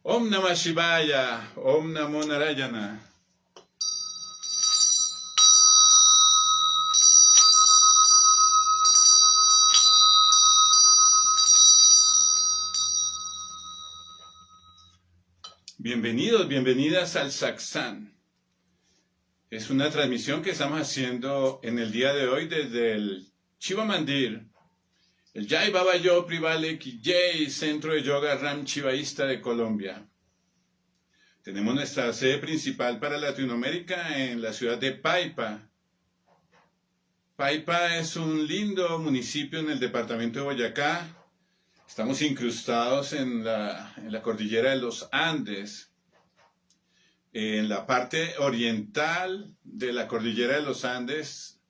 Om Namah Shivaya, Om Namo Narayana. Bienvenidos, bienvenidas al Satsang. Es una transmisión que estamos haciendo en el día de hoy desde el Shiva Mandir, el Jai Baba Yo Privale Ki Jai, Centro de Yoga Ram Shivaísta de Colombia. Tenemos nuestra sede principal para Latinoamérica en la ciudad de Paipa. Paipa es un lindo municipio en el departamento de Boyacá. Estamos incrustados en la cordillera de los Andes. En la parte oriental de la cordillera de los Andes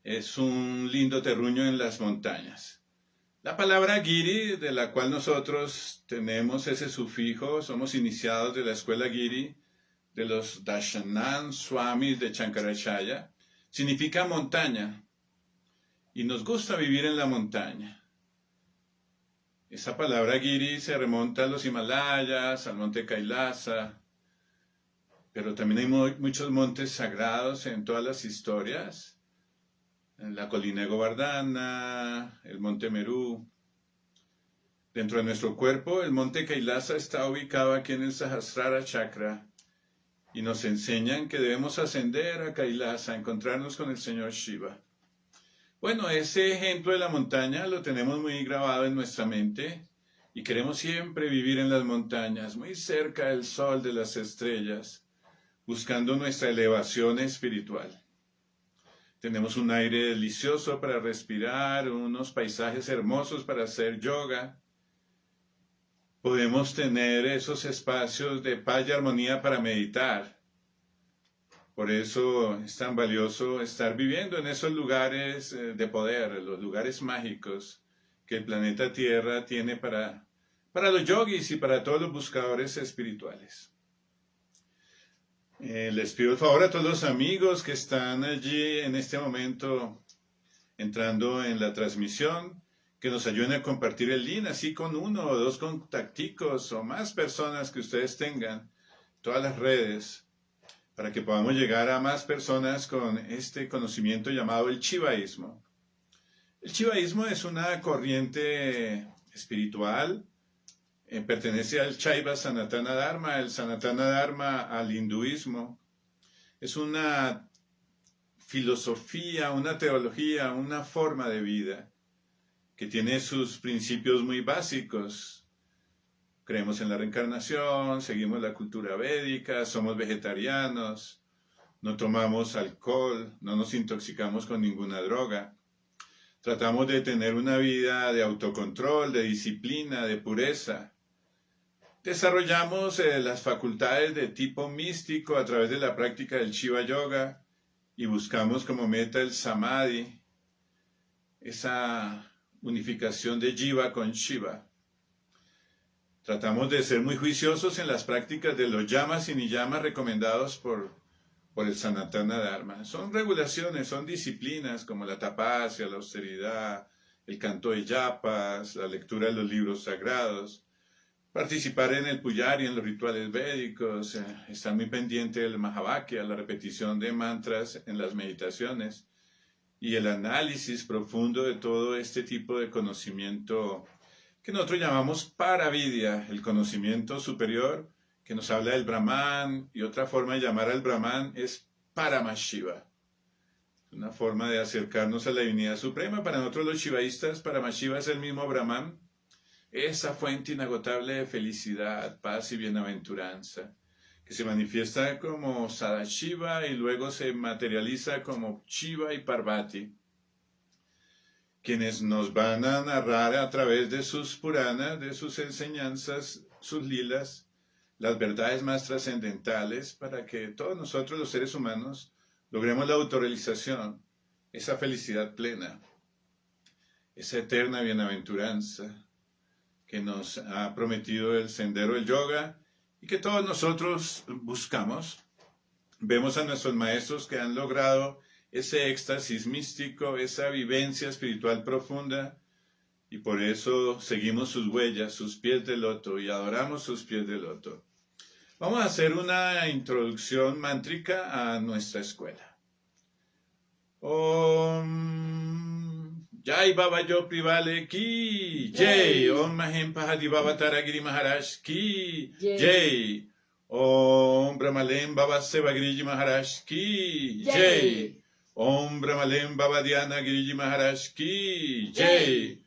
es un lindo terruño en las montañas. La palabra Giri, de la cual nosotros tenemos ese sufijo, somos iniciados de la escuela Giri, de los Darshanan Swamis de Shankaracharya, significa montaña. Y nos gusta vivir en la montaña. Esa palabra Giri se remonta a los Himalayas, al monte Kailasa, pero también hay muchos montes sagrados en todas las historias. En la colina de Govardhana, el monte Meru. Dentro de nuestro cuerpo, el monte Kailasa está ubicado aquí en el Sahasrara Chakra y nos enseñan que debemos ascender a Kailasa, encontrarnos con el Señor Shiva. Bueno, ese ejemplo de la montaña lo tenemos muy grabado en nuestra mente y queremos siempre vivir en las montañas, muy cerca del sol, de las estrellas, buscando nuestra elevación espiritual. Tenemos un aire delicioso para respirar, unos paisajes hermosos para hacer yoga. Podemos tener esos espacios de paz y armonía para meditar. Por eso es tan valioso estar viviendo en esos lugares de poder, los lugares mágicos que el planeta Tierra tiene para los yogis y para todos los buscadores espirituales. Les pido el favor a todos los amigos que están allí en este momento entrando en la transmisión, que nos ayuden a compartir el link, así con uno o dos contacticos o más personas que ustedes tengan, todas las redes, para que podamos llegar a más personas con este conocimiento llamado el Shivaísmo. El Shivaísmo es una corriente espiritual. Pertenece al Shaiva Sanatana Dharma, el Sanatana Dharma al hinduismo. Es una filosofía, una teología, una forma de vida que tiene sus principios muy básicos. Creemos en la reencarnación, seguimos la cultura védica, somos vegetarianos, no tomamos alcohol, no nos intoxicamos con ninguna droga. Tratamos de tener una vida de autocontrol, de disciplina, de pureza. Desarrollamos las facultades de tipo místico a través de la práctica del Shiva Yoga y buscamos como meta el Samadhi, esa unificación de Jiva con Shiva. Tratamos de ser muy juiciosos en las prácticas de los yamas y niyamas recomendados por el Sanatana Dharma. Son regulaciones, son disciplinas como la tapasya, la austeridad, el canto de yapas, la lectura de los libros sagrados, participar en el pujar y en los rituales védicos, estar muy pendiente del Mahavakya, la repetición de mantras en las meditaciones y el análisis profundo de todo este tipo de conocimiento que nosotros llamamos Paravidya, el conocimiento superior que nos habla del Brahman, y otra forma de llamar al Brahman es Paramashiva. Una forma de acercarnos a la divinidad suprema. Para nosotros los shivaístas, Paramashiva es el mismo Brahman, esa fuente inagotable de felicidad, paz y bienaventuranza, que se manifiesta como Sadashiva y luego se materializa como Shiva y Parvati, quienes nos van a narrar a través de sus Puranas, de sus enseñanzas, sus lilas, las verdades más trascendentales para que todos nosotros los seres humanos logremos la autorrealización, esa felicidad plena, esa eterna bienaventuranza que nos ha prometido el sendero del yoga y que todos nosotros buscamos. Vemos a nuestros maestros que han logrado ese éxtasis místico, esa vivencia espiritual profunda, y por eso seguimos sus huellas, sus pies de loto, y adoramos sus pies de loto. Vamos a hacer una introducción mántrica a nuestra escuela. Om Jai Baba Yopi Vale Ki Jai. Om Mahem Pahadi Baba Taragiri Maharaj Ki Jai. Om Brahmalem Baba Sevagiriji Maharaj Ki Jai. Om Brahmalem Baba Dhyana Giriji Maharaj Ki Jai.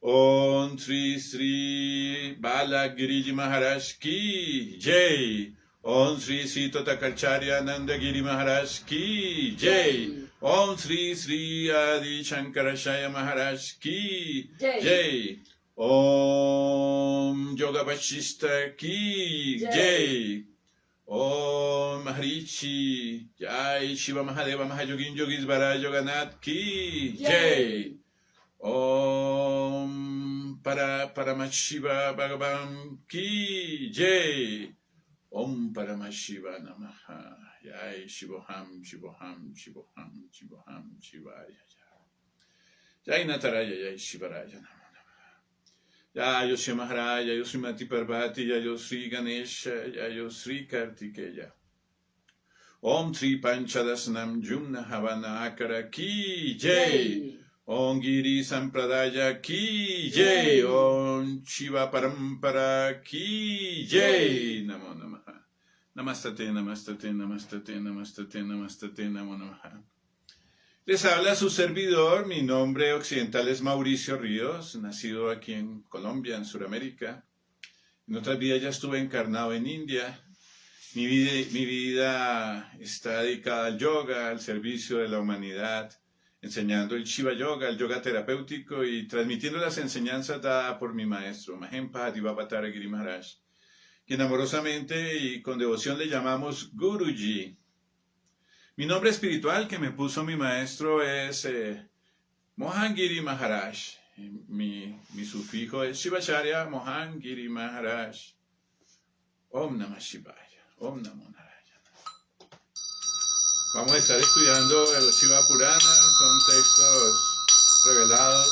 Om Sri Sri Bala Giriji Maharaj Ki Jai. Om Sri Sri Totakarcharya Nanda Giri Maharaj Ki Jai. Om Sri Sri Adi Shankarashaya Maharaj Ki Jai. Om Yoga Vashista Ki Jai. Om Maharishi Jai. Shiva Mahadeva Mahayogin Yogisvara Yoganath Ki Jai. Om Paramashiva Bhagavan Ki Jai. Om Paramashiva Namaha. Jai Shivoham Shivoham Shivoham Shivoham Shivaya. Jai Nataraya Jai Shivaraya Namo. Jai Sri Maharaja, Jai Sri Mati Parvati, Jai Sri Ganesha, Jai Sri Kartikeya. Om Sri Panchadasanam Jumna Havana Akara Ki Jai. Om Giri Sampradaya Ki Jai. Om Shiva Parampara Ki Jai. Namo Namaha. Namastate, Namastate, Namastate, Namastate, Namastate, Namo Namaha. Les habla su servidor, mi nombre occidental es Mauricio Ríos, nacido aquí en Colombia, en Sudamérica. En otras vidas ya estuve encarnado en India. Mi vida está dedicada al yoga, al servicio de la humanidad, enseñando el Shiva Yoga, el yoga terapéutico y transmitiendo las enseñanzas dadas por mi maestro, Mahem Pahadi Baba Taragiri Maharaj, quien amorosamente y con devoción le llamamos Guruji. Mi nombre espiritual que me puso mi maestro es Mohan Giri Maharaj. Mi sufijo es Shivacharya Mohan Giri Maharaj. Om Namah Shivaya. Om Namo Narayana. Vamos a estar estudiando los Shiva Puranas. Son textos revelados.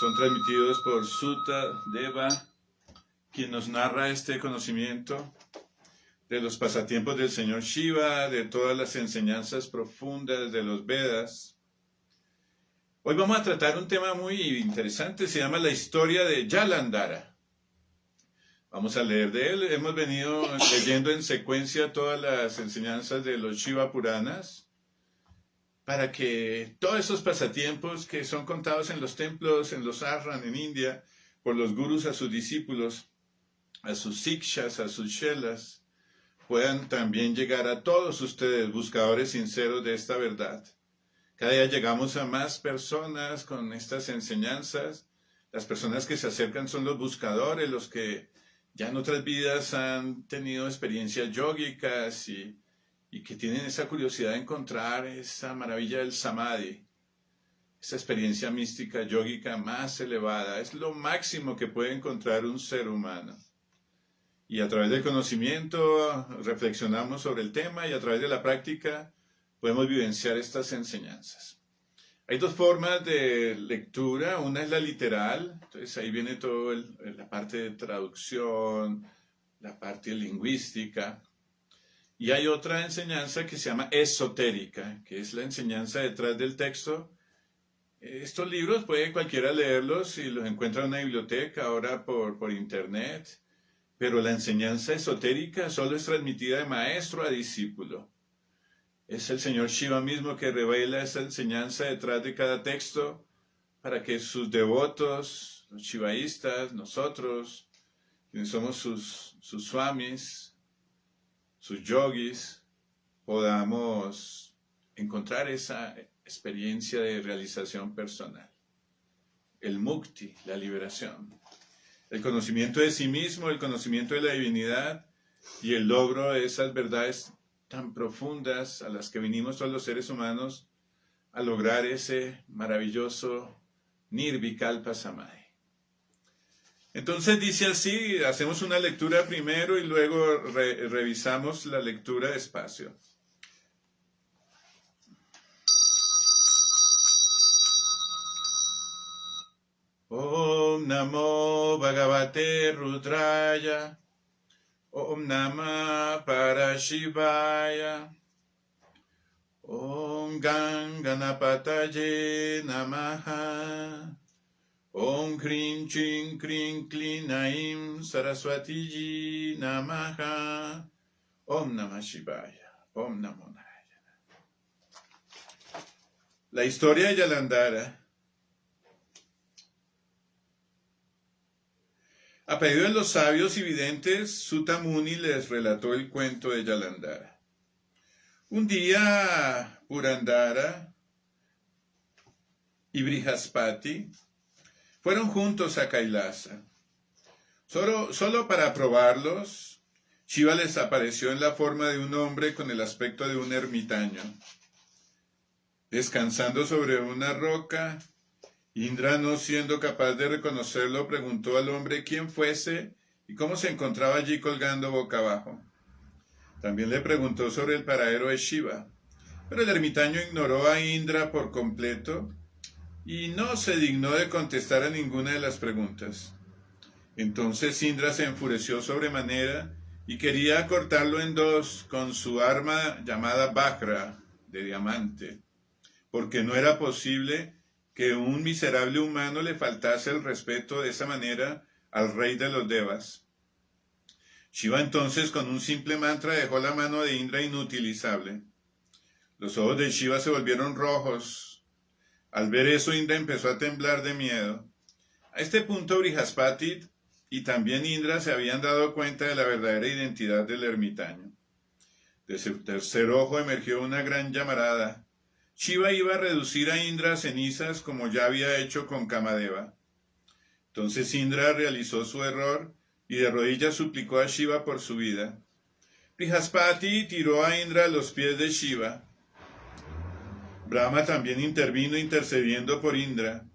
Son transmitidos por Sutta Deva, quien nos narra este conocimiento de los pasatiempos del señor Shiva, de todas las enseñanzas profundas de los Vedas. Hoy vamos a tratar un tema muy interesante, se llama la historia de Jalandhara. Vamos a leer de él. Hemos venido leyendo en secuencia todas las enseñanzas de los Shiva Puranas, para que todos esos pasatiempos que son contados en los templos, en los ashram en India, por los gurus a sus discípulos, a sus sikshas, a sus shelas, puedan también llegar a todos ustedes, buscadores sinceros de esta verdad. Cada día llegamos a más personas con estas enseñanzas. Las personas que se acercan son los buscadores, los que ya en otras vidas han tenido experiencias yógicas y que tienen esa curiosidad de encontrar esa maravilla del samadhi, esa experiencia mística yógica más elevada. Es lo máximo que puede encontrar un ser humano. Y a través del conocimiento reflexionamos sobre el tema y a través de la práctica podemos vivenciar estas enseñanzas. Hay dos formas de lectura. Una es la literal, entonces ahí viene toda la parte de traducción, la parte lingüística. Y hay otra enseñanza que se llama esotérica, que es la enseñanza detrás del texto. Estos libros puede cualquiera leerlos y los encuentra en una biblioteca, ahora por internet. Pero la enseñanza esotérica solo es transmitida de maestro a discípulo. Es el señor Shiva mismo que revela esa enseñanza detrás de cada texto para que sus devotos, los shivaístas, nosotros, quienes somos sus swamis, sus yogis, podamos encontrar esa experiencia de realización personal. El mukti, la liberación. El conocimiento de sí mismo, el conocimiento de la divinidad y el logro de esas verdades tan profundas a las que vinimos todos los seres humanos a lograr ese maravilloso Nirvikalpa Samadhi. Entonces dice así, hacemos una lectura primero y luego revisamos la lectura despacio. Om Namo Bhagavate Rudraya. Om Namah Parashivaya. Om Ganganapataye Namaha. Om Krim Chim Krim Klinaim Saraswatiji Namaha. Om Namah Shivaya. Om Namo Narayana. La historia de Yalandhara. A pedido de los sabios y videntes, Sutta Muni les relató el cuento de Yalandhara. Un día, Purandara y Brihaspati fueron juntos a Kailasa. Solo para probarlos, Shiva les apareció en la forma de un hombre con el aspecto de un ermitaño. Descansando sobre una roca, Indra, no siendo capaz de reconocerlo, preguntó al hombre quién fuese y cómo se encontraba allí colgando boca abajo. También le preguntó sobre el paradero de Shiva, pero el ermitaño ignoró a Indra por completo y no se dignó de contestar a ninguna de las preguntas. Entonces Indra se enfureció sobremanera y quería cortarlo en dos con su arma llamada Vajra, de diamante, porque no era posible que un miserable humano le faltase el respeto de esa manera al rey de los Devas. Shiva entonces con un simple mantra dejó la mano de Indra inutilizable. Los ojos de Shiva se volvieron rojos. Al ver eso, Indra empezó a temblar de miedo. A este punto Brihaspati y también Indra se habían dado cuenta de la verdadera identidad del ermitaño. De su tercer ojo emergió una gran llamarada. Shiva iba a reducir a Indra a cenizas como ya había hecho con Kamadeva. Entonces Indra realizó su error y de rodillas suplicó a Shiva por su vida. Brihaspati tiró a Indra a los pies de Shiva. Brahma también intervino intercediendo por Indra.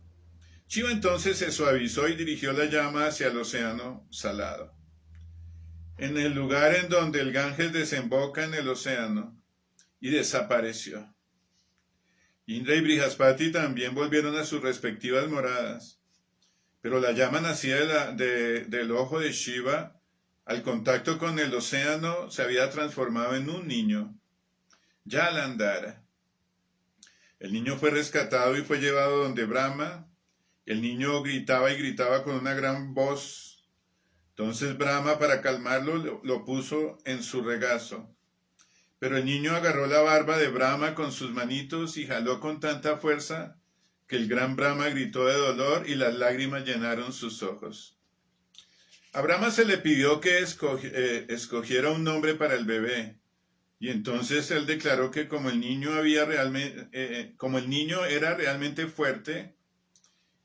Shiva entonces se suavizó y dirigió la llama hacia el océano salado. En el lugar en donde el Ganges desemboca en el océano, y desapareció. Indra y Brihaspati también volvieron a sus respectivas moradas, pero la llama nacida del ojo de Shiva, al contacto con el océano, se había transformado en un niño, Yalandhara. El niño fue rescatado y fue llevado donde Brahma. El niño gritaba y gritaba con una gran voz. Entonces Brahma, para calmarlo, lo puso en su regazo. Pero el niño agarró la barba de Brahma con sus manitos y jaló con tanta fuerza que el gran Brahma gritó de dolor y las lágrimas llenaron sus ojos. A Brahma se le pidió que escogiera un nombre para el bebé, y entonces él declaró que como el niño era realmente fuerte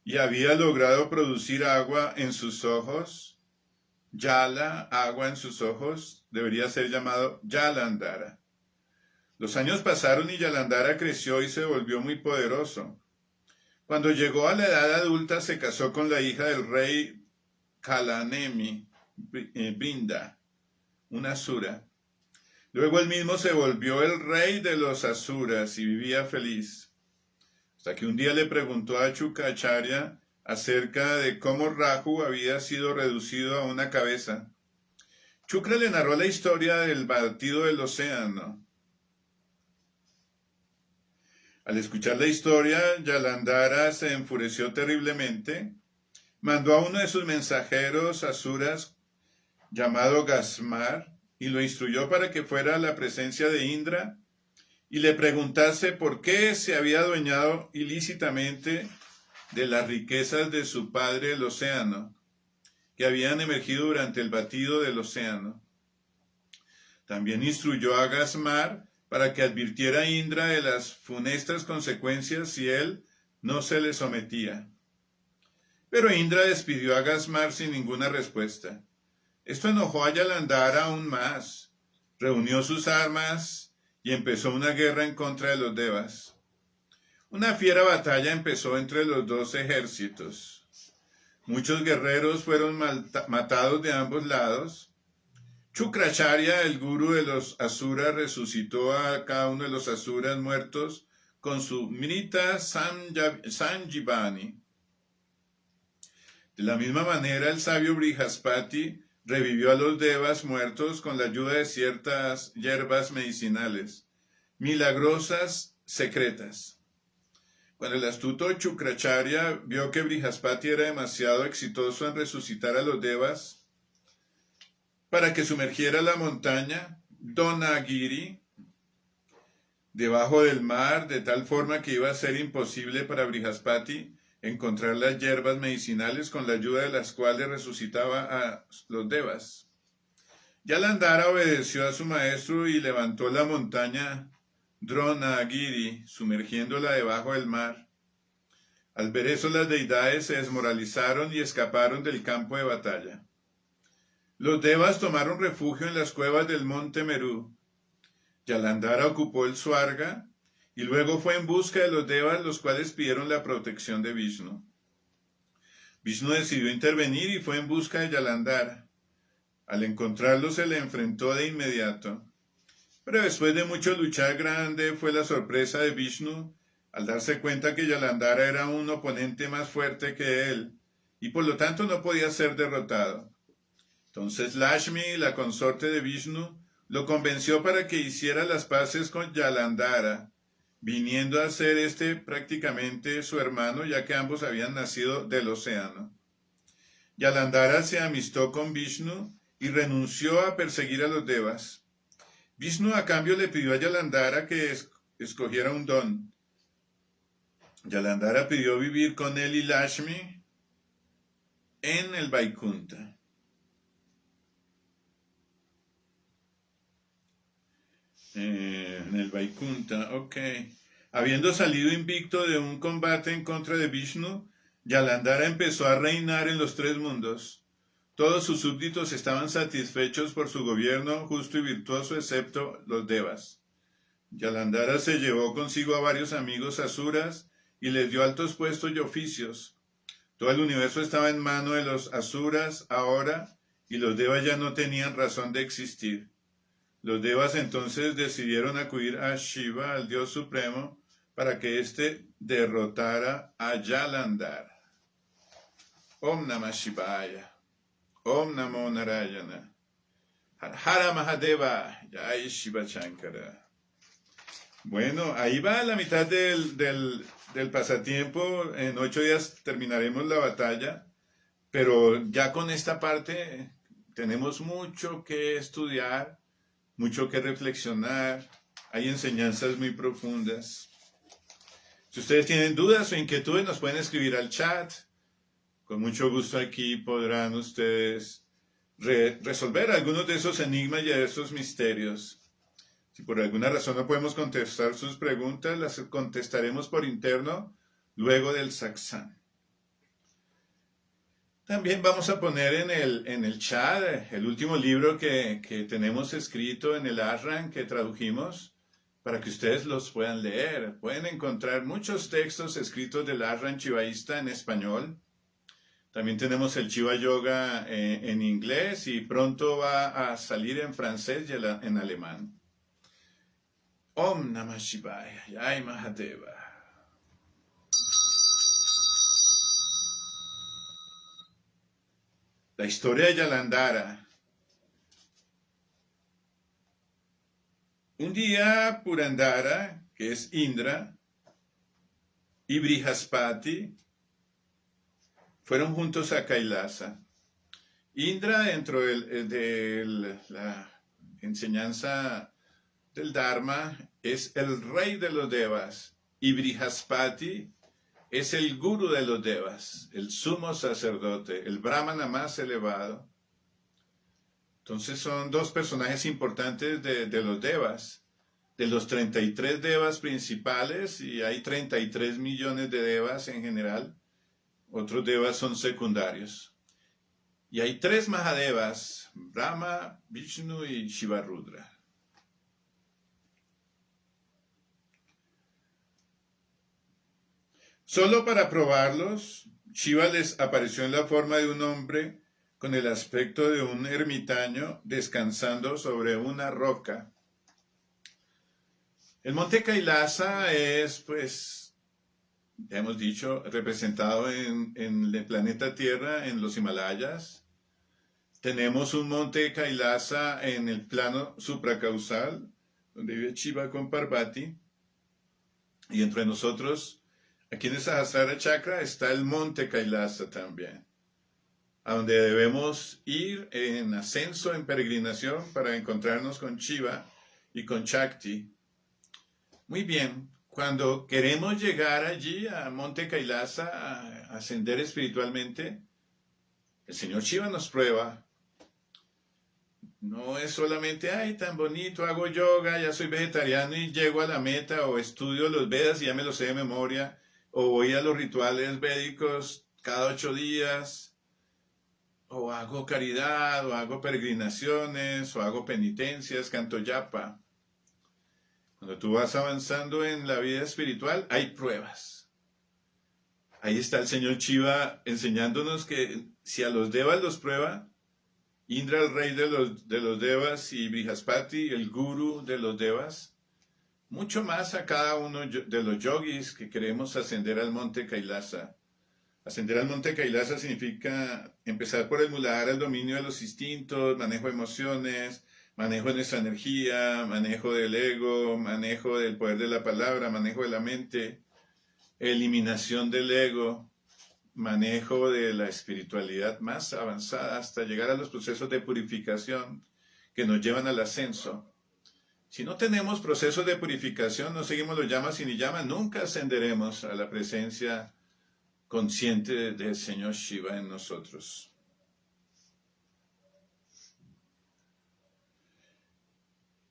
y había logrado producir agua en sus ojos, Yala, agua en sus ojos, debería ser llamado Yalandhara. Los años pasaron y Yalandhara creció y se volvió muy poderoso. Cuando llegó a la edad adulta se casó con la hija del rey Kalanemi, Brinda, una asura. Luego él mismo se volvió el rey de los asuras y vivía feliz. Hasta que un día le preguntó a Shukracharya acerca de cómo Rahu había sido reducido a una cabeza. Shukra le narró la historia del batido del océano. Al escuchar la historia, Yalandhara se enfureció terriblemente, mandó a uno de sus mensajeros asuras llamado Gasmar y lo instruyó para que fuera a la presencia de Indra y le preguntase por qué se había adueñado ilícitamente de las riquezas de su padre el océano, que habían emergido durante el batido del océano. También instruyó a Gasmar para que advirtiera a Indra de las funestas consecuencias si él no se le sometía. Pero Indra despidió a Gasmar sin ninguna respuesta. Esto enojó a Yalandhara aún más. Reunió sus armas y empezó una guerra en contra de los Devas. Una fiera batalla empezó entre los dos ejércitos. Muchos guerreros fueron matados de ambos lados. Shukracharya, el gurú de los asuras, resucitó a cada uno de los asuras muertos con su Mrita Sanjivani. De la misma manera, el sabio Brihaspati revivió a los devas muertos con la ayuda de ciertas hierbas medicinales, milagrosas, secretas. Cuando el astuto Chukracharya vio que Brihaspati era demasiado exitoso en resucitar a los devas para que sumergiera la montaña Donagiri debajo del mar, de tal forma que iba a ser imposible para Brihaspati encontrar las hierbas medicinales con la ayuda de las cuales resucitaba a los devas. Yalandhara obedeció a su maestro y levantó la montaña Dronagiri, sumergiéndola debajo del mar. Al ver eso, las deidades se desmoralizaron y escaparon del campo de batalla. Los devas tomaron refugio en las cuevas del monte Meru. Yalandhara ocupó el Swarga y luego fue en busca de los devas, los cuales pidieron la protección de Vishnu. Vishnu decidió intervenir y fue en busca de Yalandhara. Al encontrarlo se le enfrentó de inmediato. Pero después de mucho luchar, grande fue la sorpresa de Vishnu al darse cuenta que Yalandhara era un oponente más fuerte que él y por lo tanto no podía ser derrotado. Entonces Lakshmi, la consorte de Vishnu, lo convenció para que hiciera las paces con Yalandhara, viniendo a ser prácticamente su hermano, ya que ambos habían nacido del océano. Yalandhara se amistó con Vishnu y renunció a perseguir a los devas. Vishnu a cambio le pidió a Yalandhara que escogiera un don. Yalandhara pidió vivir con él y Lakshmi en el Vaikunta. En el Vaikunta, ok. Habiendo salido invicto de un combate en contra de Vishnu, Yalandhara empezó a reinar en los 3 mundos. Todos sus súbditos estaban satisfechos por su gobierno justo y virtuoso, excepto los devas. Yalandhara se llevó consigo a varios amigos asuras y les dio altos puestos y oficios. Todo el universo estaba en manos de los asuras ahora y los devas ya no tenían razón de existir. Los devas entonces decidieron acudir a Shiva, al Dios Supremo, para que éste derrotara a Yalandhara. Om Namah Shivaya. Om Namo Narayana. Har Hara Mahadeva. Jai Shiva Shankara. Bueno, ahí va la mitad del pasatiempo. En 8 días terminaremos la batalla. Pero ya con esta parte tenemos mucho que estudiar, mucho que reflexionar. Hay enseñanzas muy profundas. Si ustedes tienen dudas o inquietudes, nos pueden escribir al chat. Con mucho gusto aquí podrán ustedes resolver algunos de esos enigmas y de esos misterios. Si por alguna razón no podemos contestar sus preguntas, las contestaremos por interno luego del satsang. También vamos a poner en el chat el último libro que tenemos escrito en el ashram que tradujimos para que ustedes los puedan leer. Pueden encontrar muchos textos escritos del ashram shivaísta en español. También tenemos el Shiva Yoga en inglés y pronto va a salir en francés y en alemán. Om Namah Shivaya, Jai Mahadeva. La historia de Yalandhara. Un día Purandara, que es Indra, y Brihaspati fueron juntos a Kailasa. Indra, dentro de la enseñanza del Dharma, es el rey de los devas, y Brihaspati es el guru de los devas, el sumo sacerdote, el brahmana más elevado. Entonces son 2 personajes importantes de los devas. De los 33 devas principales, y hay 33 millones de devas en general, otros devas son secundarios. Y hay 3 Mahadevas, Brahma, Vishnu y Shivarudra. Solo para probarlos, Shiva les apareció en la forma de un hombre con el aspecto de un ermitaño descansando sobre una roca. El monte Kailasa es, ya hemos dicho, representado en el planeta Tierra, en los Himalayas. Tenemos un monte Kailasa en el plano supracausal, donde vive Shiva con Parvati. Y entre nosotros, aquí en el Sahasrara Chakra, está el monte Kailasa también, a donde debemos ir en ascenso, en peregrinación, para encontrarnos con Shiva y con Shakti. Muy bien, cuando queremos llegar allí a Monte Kailasa, a ascender espiritualmente, el Señor Shiva nos prueba. No es solamente, ay, tan bonito, hago yoga, ya soy vegetariano y llego a la meta, o estudio los Vedas y ya me los sé de memoria, o voy a los rituales védicos cada 8 días, o hago caridad, o hago peregrinaciones, o hago penitencias, canto yapa. Cuando tú vas avanzando en la vida espiritual, hay pruebas. Ahí está el Señor Shiva enseñándonos que si a los devas los prueba, Indra, el rey de los devas, y Brihaspati, el guru de los devas, mucho más a cada uno de los yogis que queremos ascender al monte Kailasa. Ascender al monte Kailasa significa empezar por emular el dominio de los instintos, manejo de emociones, manejo de nuestra energía, manejo del ego, manejo del poder de la palabra, manejo de la mente, eliminación del ego, manejo de la espiritualidad más avanzada hasta llegar a los procesos de purificación que nos llevan al ascenso. Si no tenemos procesos de purificación, no seguimos los llamas y ni llamas, nunca ascenderemos a la presencia consciente del Señor Shiva en nosotros.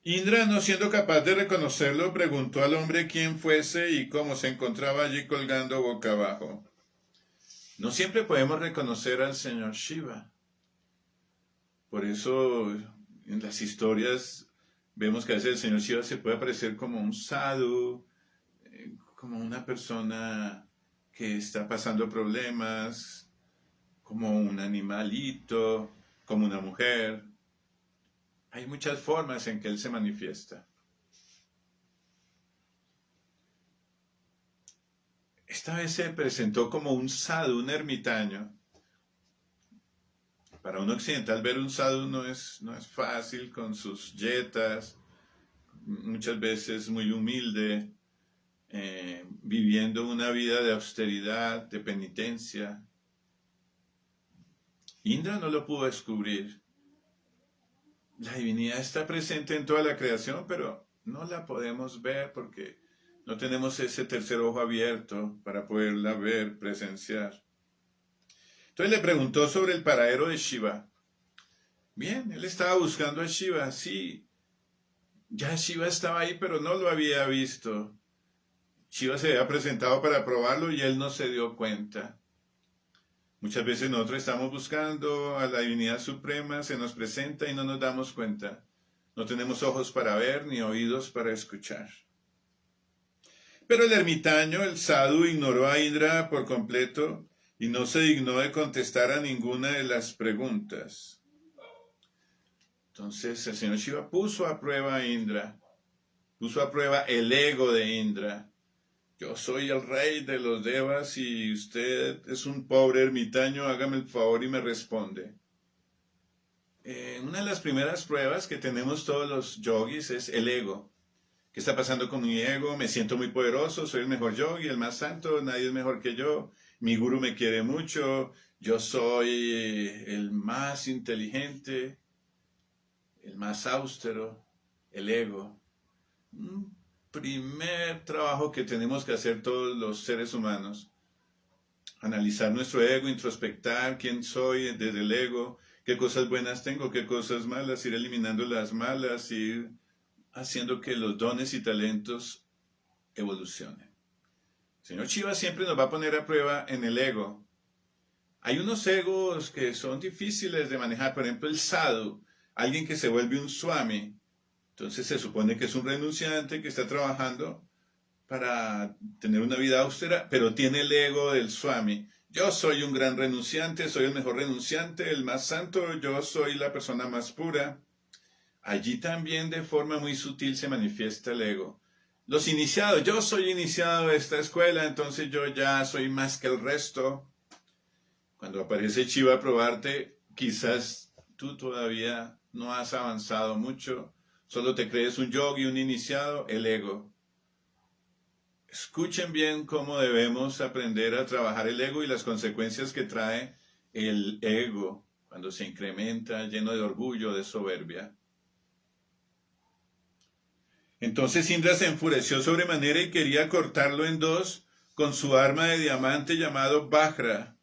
Indra, no siendo capaz de reconocerlo, preguntó al hombre quién fuese y cómo se encontraba allí colgando boca abajo. No siempre podemos reconocer al Señor Shiva. Por eso en las historias vemos que a veces el Señor Shiva se puede aparecer como un sadhu, como una persona que está pasando problemas, como un animalito, como una mujer. Hay muchas formas en que Él se manifiesta. Esta vez se presentó como un sadhu, un ermitaño. Para un occidental ver un sadhu no es fácil, con sus yetas, muchas veces muy humilde, viviendo una vida de austeridad, de penitencia. Indra no lo pudo descubrir. La divinidad está presente en toda la creación, pero no la podemos ver porque no tenemos ese tercer ojo abierto para poderla ver, presenciar. Entonces le preguntó sobre el paradero de Shiva. Bien, él estaba buscando a Shiva, sí. Ya Shiva estaba ahí, pero no lo había visto. Shiva se había presentado para probarlo y él no se dio cuenta. Muchas veces nosotros estamos buscando a la divinidad suprema, se nos presenta y no nos damos cuenta. No tenemos ojos para ver ni oídos para escuchar. Pero el ermitaño, el sadhu, ignoró a Indra por completo y no se dignó de contestar a ninguna de las preguntas. Entonces el Señor Shiva puso a prueba a Indra, puso a prueba el ego de Indra. Yo soy el rey de los devas y usted es un pobre ermitaño, hágame el favor y me responde. Una de las primeras pruebas que tenemos todos los yogis es el ego. ¿Qué está pasando con mi ego? Me siento muy poderoso, soy el mejor yogi, el más santo, nadie es mejor que yo, mi guru me quiere mucho, yo soy el más inteligente, el más austero, el ego. Un primer trabajo que tenemos que hacer todos los seres humanos. Analizar nuestro ego, introspectar quién soy desde el ego, qué cosas buenas tengo, qué cosas malas, ir eliminando las malas, ir haciendo que los dones y talentos evolucionen. El Señor Shiva siempre nos va a poner a prueba en el ego. Hay unos egos que son difíciles de manejar, por ejemplo el sadhu, alguien que se vuelve un swami. Entonces se supone que es un renunciante que está trabajando para tener una vida austera, pero tiene el ego del swami. Yo soy un gran renunciante, soy el mejor renunciante, el más santo, yo soy la persona más pura. Allí también de forma muy sutil se manifiesta el ego. los iniciados, yo soy iniciado de esta escuela, entonces yo ya soy más que el resto. Cuando aparece Shiva a probarte, quizás tú todavía no has avanzado mucho, solo te crees un yogi, un iniciado, el ego. Escuchen bien cómo debemos aprender a trabajar el ego y las consecuencias que trae el ego cuando se incrementa lleno de orgullo, de soberbia. Entonces Indra se enfureció sobremanera y quería cortarlo en dos con su arma de diamante llamado Vajra,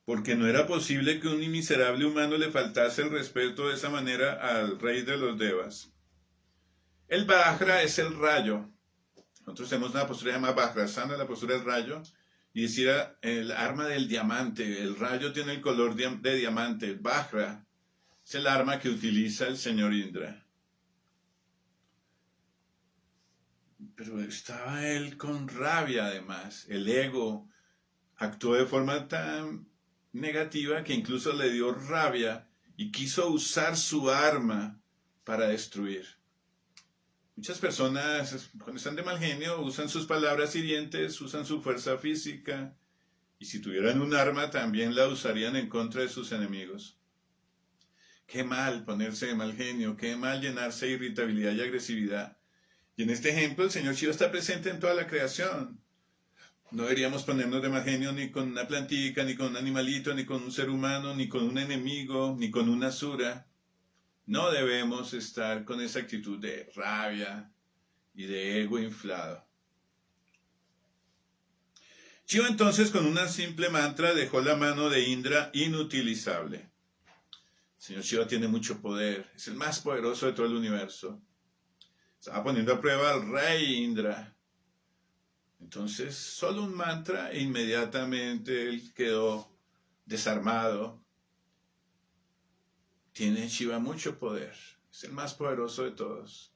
porque no era posible que un miserable humano le faltase el respeto de esa manera al rey de los Devas. El Vajra es el rayo. Nosotros tenemos una postura llamada Vajrasana, la postura del rayo, y decía el arma del diamante. El rayo tiene el color de diamante. El Vajra es el arma que utiliza el señor Indra. Pero estaba él con rabia además. El ego actuó de forma tan negativa que incluso le dio rabia y quiso usar su arma para destruir. Muchas personas, cuando están de mal genio, usan sus palabras hirientes, usan su fuerza física, y si tuvieran un arma también la usarían en contra de sus enemigos. Qué mal ponerse de mal genio, qué mal llenarse de irritabilidad y agresividad. Y en este ejemplo el Señor Shiva está presente en toda la creación. No deberíamos ponernos de mal genio ni con una plantica, ni con un animalito, ni con un ser humano, ni con un enemigo, ni con una asura. No debemos estar con esa actitud de rabia y de ego inflado. Shiva entonces con una simple mantra dejó la mano de Indra inutilizable. El señor Shiva tiene mucho poder, es el más poderoso de todo el universo. Estaba poniendo a prueba al rey Indra. Entonces, solo un mantra e inmediatamente él quedó desarmado. Tiene Shiva mucho poder, es el más poderoso de todos.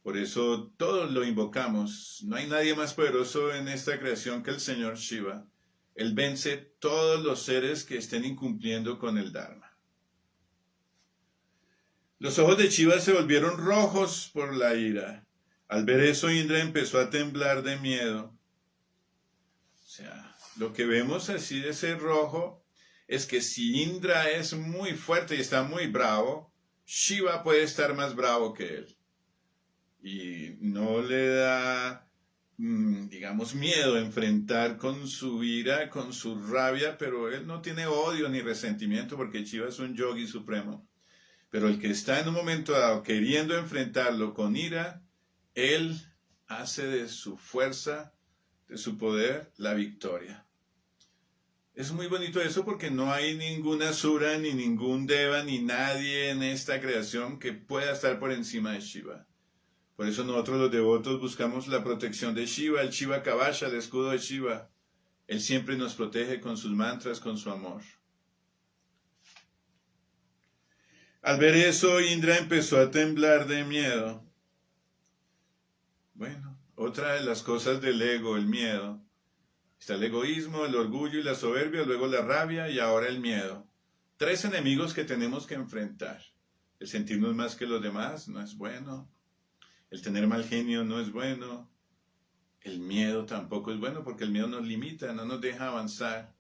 Por eso todos lo invocamos. No hay nadie más poderoso en esta creación que el señor Shiva. Él vence todos los seres que estén incumpliendo con el Dharma. Los ojos de Shiva se volvieron rojos por la ira. Al ver eso, Indra empezó a temblar de miedo. O sea, lo que vemos así de ese rojo es que si Indra es muy fuerte y está muy bravo, Shiva puede estar más bravo que él. Y no le da, digamos, miedo enfrentar con su ira, con su rabia, pero él no tiene odio ni resentimiento porque Shiva es un yogi supremo. Pero el que está en un momento dado queriendo enfrentarlo con ira, él hace de su fuerza, de su poder, la victoria. Es muy bonito eso porque no hay ninguna asura, ni ningún deva, ni nadie en esta creación que pueda estar por encima de Shiva. Por eso nosotros los devotos buscamos la protección de Shiva, el Shiva Kavasha, el escudo de Shiva. Él siempre nos protege con sus mantras, con su amor. Al ver eso, Indra empezó a temblar de miedo. Bueno, otra de las cosas del ego, el miedo. Está el egoísmo, el orgullo y la soberbia, luego la rabia y ahora el miedo. 3 enemigos que tenemos que enfrentar. El sentirnos más que los demás no es bueno. El tener mal genio no es bueno. El miedo tampoco es bueno porque el miedo nos limita, no nos deja avanzar.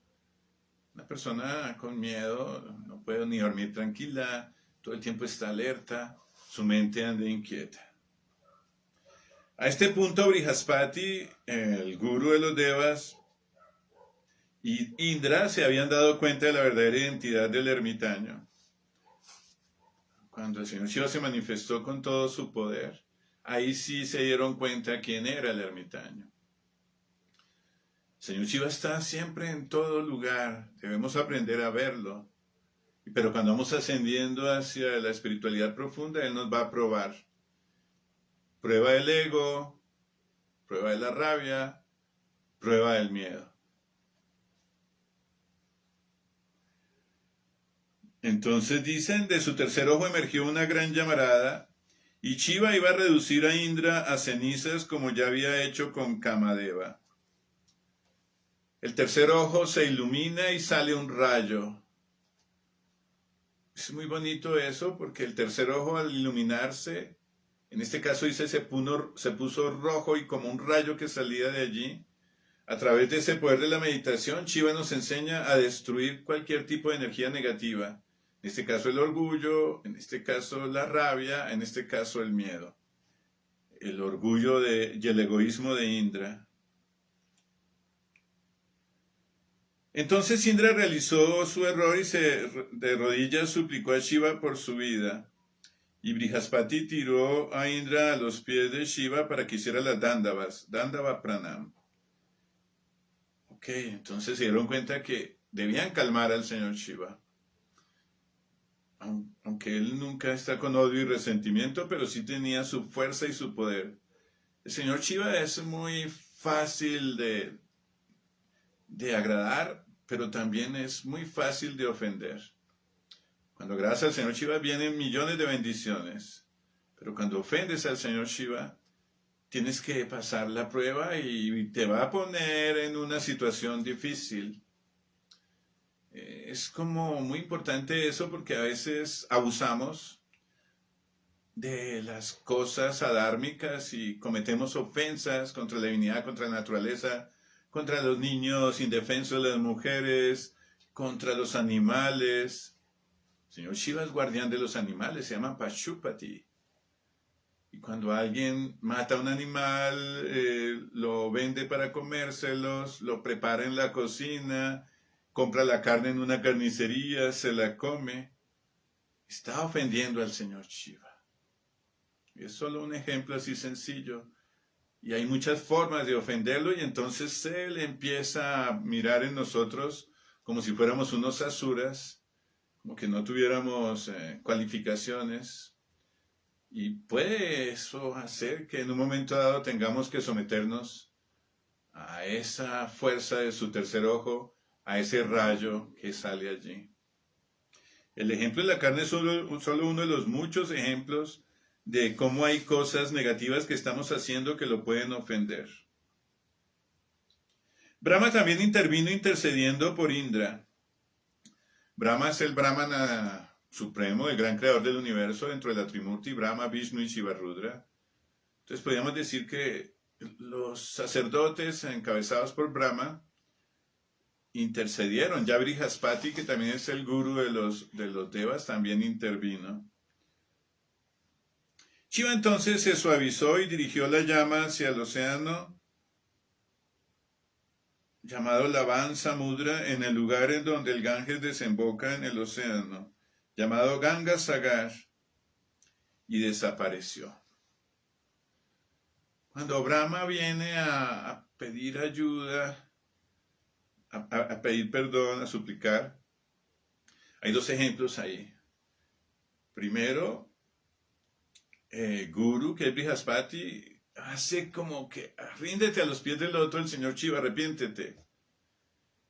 Una persona con miedo no puede ni dormir tranquila, todo el tiempo está alerta, su mente anda inquieta. A este punto Brihaspati, el gurú de los devas, y Indra se habían dado cuenta de la verdadera identidad del ermitaño. Cuando el señor Shiva se manifestó con todo su poder, ahí sí se dieron cuenta quién era el ermitaño. El señor Shiva está siempre en todo lugar, debemos aprender a verlo. Pero cuando vamos ascendiendo hacia la espiritualidad profunda, Él nos va a probar. Prueba del ego, prueba de la rabia, prueba del miedo. Entonces dicen, de su tercer ojo emergió una gran llamarada, y Shiva iba a reducir a Indra a cenizas como ya había hecho con Kamadeva. El tercer ojo se ilumina y sale un rayo. Es muy bonito eso porque el tercer ojo al iluminarse En este caso dice se puso rojo y como un rayo que salía de allí. A través de ese poder de la meditación, Shiva nos enseña a destruir cualquier tipo de energía negativa. En este caso el orgullo, en este caso la rabia, en este caso el miedo. El orgullo y el egoísmo de Indra. Entonces Indra realizó su error y de rodillas suplicó a Shiva por su vida. Y Brihaspati tiró a Indra a los pies de Shiva para que hiciera las Dandavas, Dandava Pranam. Ok, entonces se dieron cuenta que debían calmar al señor Shiva. Aunque él nunca está con odio y resentimiento, pero sí tenía su fuerza y su poder. El señor Shiva es muy fácil de agradar, pero también es muy fácil de ofender. Cuando agradas al señor Shiva vienen millones de bendiciones, pero cuando ofendes al señor Shiva, tienes que pasar la prueba y te va a poner en una situación difícil. Es como muy importante eso porque a veces abusamos de las cosas adármicas y cometemos ofensas contra la divinidad, contra la naturaleza, contra los niños indefensos, las mujeres, contra los animales. El señor Shiva es guardián de los animales, se llama Pashupati. Y cuando alguien mata a un animal, lo vende para comérselos, lo prepara en la cocina, compra la carne en una carnicería, se la come, está ofendiendo al señor Shiva. Y es solo un ejemplo así sencillo. Y hay muchas formas de ofenderlo y entonces él empieza a mirar en nosotros como si fuéramos unos asuras, como que no tuviéramos cualificaciones. Y puede eso hacer que en un momento dado tengamos que someternos a esa fuerza de su tercer ojo, a ese rayo que sale allí. El ejemplo de la carne es solo uno de los muchos ejemplos de cómo hay cosas negativas que estamos haciendo que lo pueden ofender. Brahma también intervino intercediendo por Indra. Brahma es el Brahmana supremo, el gran creador del universo dentro de la Trimurti, Brahma, Vishnu y Shiva Rudra. Entonces podríamos decir que los sacerdotes encabezados por Brahma intercedieron. Ya Brihaspati, que también es el guru de los devas, también intervino. Shiva entonces se suavizó y dirigió la llama hacia el océano llamado Lavan Samudra, en el lugar en donde el Ganges desemboca en el océano, llamado Ganga Sagar, y desapareció. Cuando Brahma viene a pedir ayuda, a pedir perdón, a suplicar, hay dos ejemplos ahí. Primero, Guru, que es Brihaspati, hace como que ríndete a los pies del loto del señor Shiva, arrepiéntete.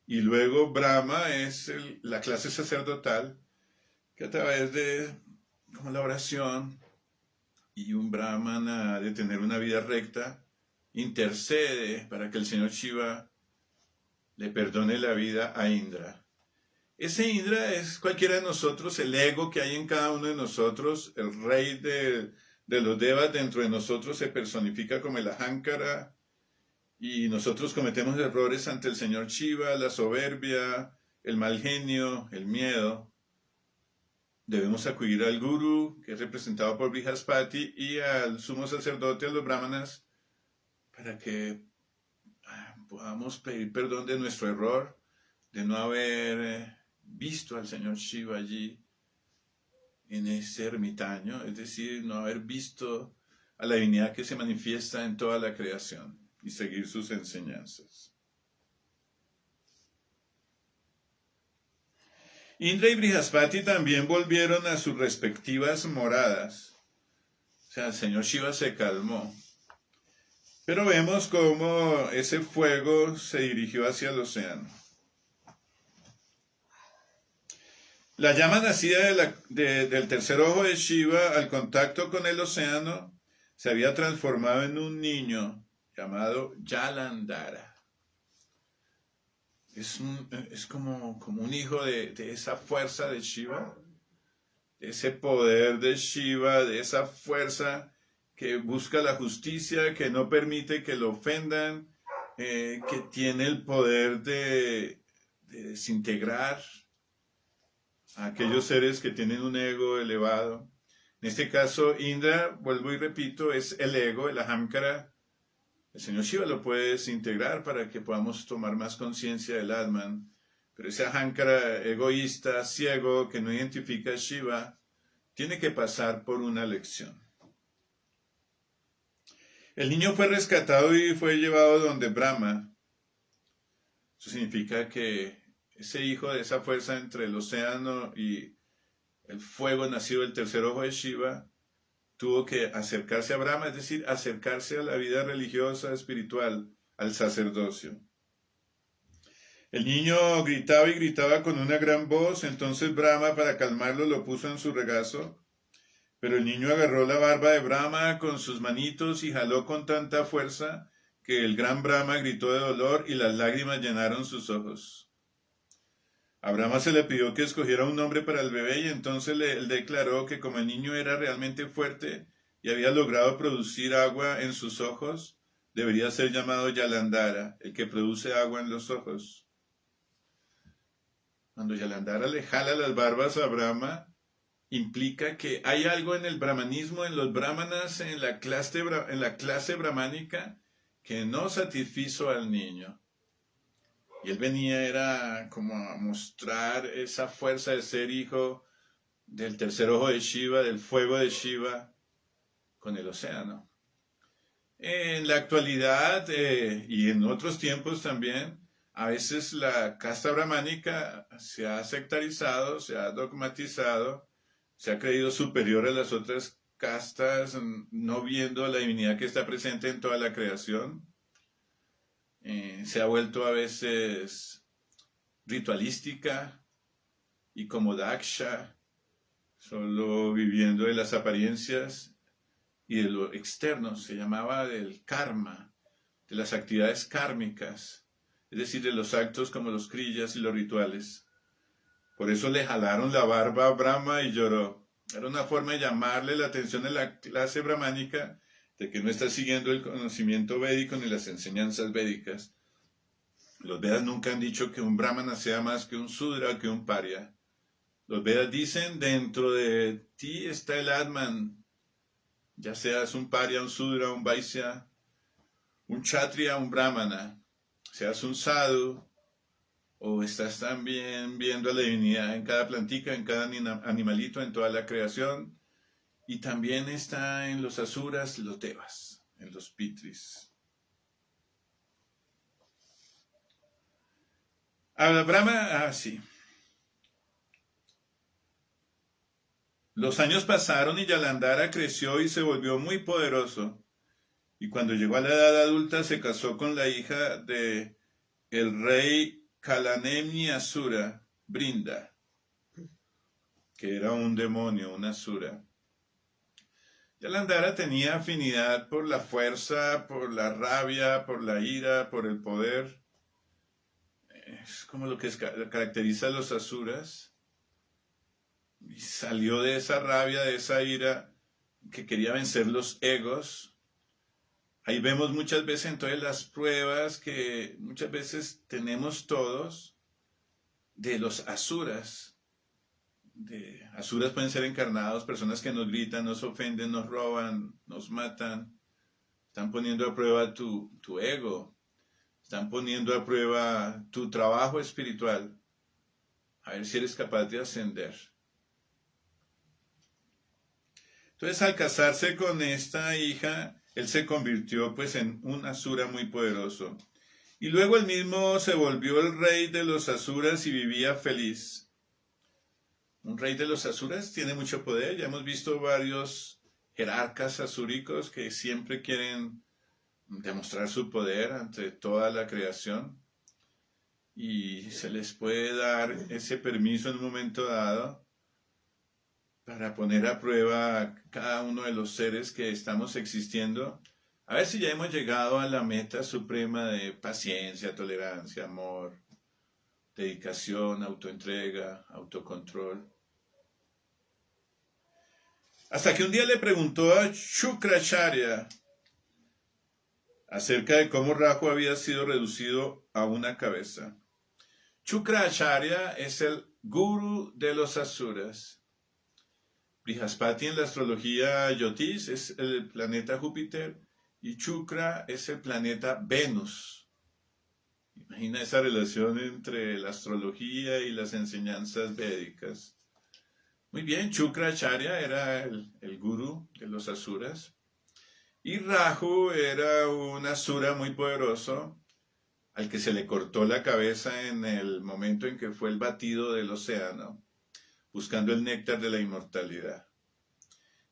Y luego Brahma es la clase sacerdotal que a través de como la oración y un brahmana de tener una vida recta, intercede para que el señor Shiva le perdone la vida a Indra. Ese Indra es cualquiera de nosotros, el ego que hay en cada uno de nosotros, el rey de los devas dentro de nosotros se personifica como el Ahankara, y nosotros cometemos errores ante el señor Shiva, la soberbia, el mal genio, el miedo. Debemos acudir al Guru, que es representado por Brihaspati, y al sumo sacerdote, a los brahmanas, para que podamos pedir perdón de nuestro error, de no haber visto al señor Shiva allí, en ese ermitaño, es decir, no haber visto a la divinidad que se manifiesta en toda la creación y seguir sus enseñanzas. Indra y Brihaspati también volvieron a sus respectivas moradas. O sea, el señor Shiva se calmó. Pero vemos cómo ese fuego se dirigió hacia el océano. La llama nacida del tercer ojo de Shiva, al contacto con el océano, se había transformado en un niño llamado Jalandhara. Es como un hijo de esa fuerza de Shiva, de ese poder de Shiva, de esa fuerza que busca la justicia, que no permite que lo ofendan, que tiene el poder de desintegrar a aquellos seres que tienen un ego elevado. En este caso, Indra, vuelvo y repito, es el ego, el ahamkara. El señor Shiva lo puede desintegrar para que podamos tomar más conciencia del Atman. Pero ese ahamkara egoísta, ciego, que no identifica a Shiva, tiene que pasar por una lección. El niño fue rescatado y fue llevado donde Brahma. Eso significa que ese hijo de esa fuerza entre el océano y el fuego nacido del tercer ojo de Shiva tuvo que acercarse a Brahma, es decir, acercarse a la vida religiosa, espiritual, al sacerdocio. El niño gritaba y gritaba con una gran voz, entonces Brahma, para calmarlo, lo puso en su regazo. Pero el niño agarró la barba de Brahma con sus manitos y jaló con tanta fuerza que el gran Brahma gritó de dolor y las lágrimas llenaron sus ojos. A Brahma se le pidió que escogiera un nombre para el bebé y entonces él declaró que como el niño era realmente fuerte y había logrado producir agua en sus ojos, debería ser llamado Yalandhara, el que produce agua en los ojos. Cuando Yalandhara le jala las barbas a Brahma, implica que hay algo en el brahmanismo, en los brahmanas, en la clase brahmánica, que no satisfizo al niño. Y él venía, era como a mostrar esa fuerza de ser hijo del tercer ojo de Shiva, del fuego de Shiva, con el océano. En la actualidad y en otros tiempos también, a veces la casta brahmánica se ha sectarizado, se ha dogmatizado, se ha creído superior a las otras castas, no viendo la divinidad que está presente en toda la creación. Se ha vuelto a veces ritualística y como Daksha, solo viviendo de las apariencias y de lo externo. Se llamaba del karma, de las actividades kármicas, es decir, de los actos como los kriyas y los rituales. Por eso le jalaron la barba a Brahma y lloró. Era una forma de llamarle la atención a la clase brahmánica de que no está siguiendo el conocimiento védico ni las enseñanzas védicas. Los Vedas nunca han dicho que un brahmana sea más que un sudra o que un parya. Los Vedas dicen, dentro de ti está el Atman, ya seas un parya, un sudra, un vaisya, un kshatriya, un brahmana, seas un sadhu, o estás también viendo a la divinidad en cada plantica, en cada animalito, en toda la creación, y también está en los asuras, los devas, en los pitris. Habla Brahma, sí. Los años pasaron y Yalandhara creció y se volvió muy poderoso. Y cuando llegó a la edad adulta se casó con la hija de el rey Kalanemni Asura, Brinda, que era un demonio, una asura. Yalandhara tenía afinidad por la fuerza, por la rabia, por la ira, por el poder. Es como lo que caracteriza a los asuras. Y salió de esa rabia, de esa ira, que quería vencer los egos. Ahí vemos muchas veces entonces las pruebas que muchas veces tenemos todos de los asuras. Asuras pueden ser encarnados, personas que nos gritan, nos ofenden, nos roban, nos matan. Están poniendo a prueba tu ego. Están poniendo a prueba tu trabajo espiritual. A ver si eres capaz de ascender. Entonces, al casarse con esta hija, él se convirtió pues en un asura muy poderoso. Y luego él mismo se volvió el rey de los asuras y vivía feliz. Un rey de los asuras tiene mucho poder. Ya hemos visto varios jerarcas asúricos que siempre quieren demostrar su poder ante toda la creación. Y se les puede dar ese permiso en un momento dado para poner a prueba cada uno de los seres que estamos existiendo, a ver si ya hemos llegado a la meta suprema de paciencia, tolerancia, amor, dedicación, autoentrega, autocontrol. Hasta que un día le preguntó a Shukracharya acerca de cómo Rahu había sido reducido a una cabeza. Shukracharya es el gurú de los asuras. Brihaspati en la astrología Yotis es el planeta Júpiter y Shukra es el planeta Venus. Imagina esa relación entre la astrología y las enseñanzas védicas. Muy bien, Shukracharya era el gurú de los asuras. Y Rahu era un asura muy poderoso al que se le cortó la cabeza en el momento en que fue el batido del océano, buscando el néctar de la inmortalidad.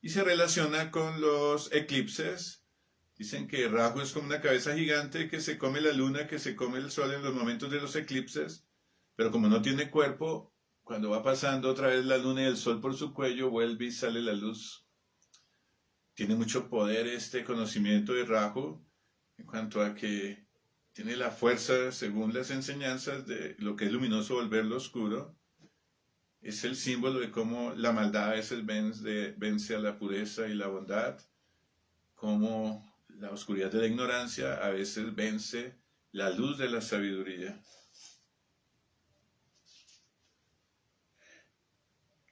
Y se relaciona con los eclipses. Dicen que Rahu es como una cabeza gigante que se come la luna, que se come el sol en los momentos de los eclipses, pero como no tiene cuerpo, cuando va pasando otra vez la luna y el sol por su cuello, vuelve y sale la luz. Tiene mucho poder este conocimiento de Rahu en cuanto a que tiene la fuerza, según las enseñanzas, de lo que es luminoso volverlo oscuro. Es el símbolo de cómo la maldad a veces vence a la pureza y la bondad, cómo la oscuridad de la ignorancia a veces vence la luz de la sabiduría.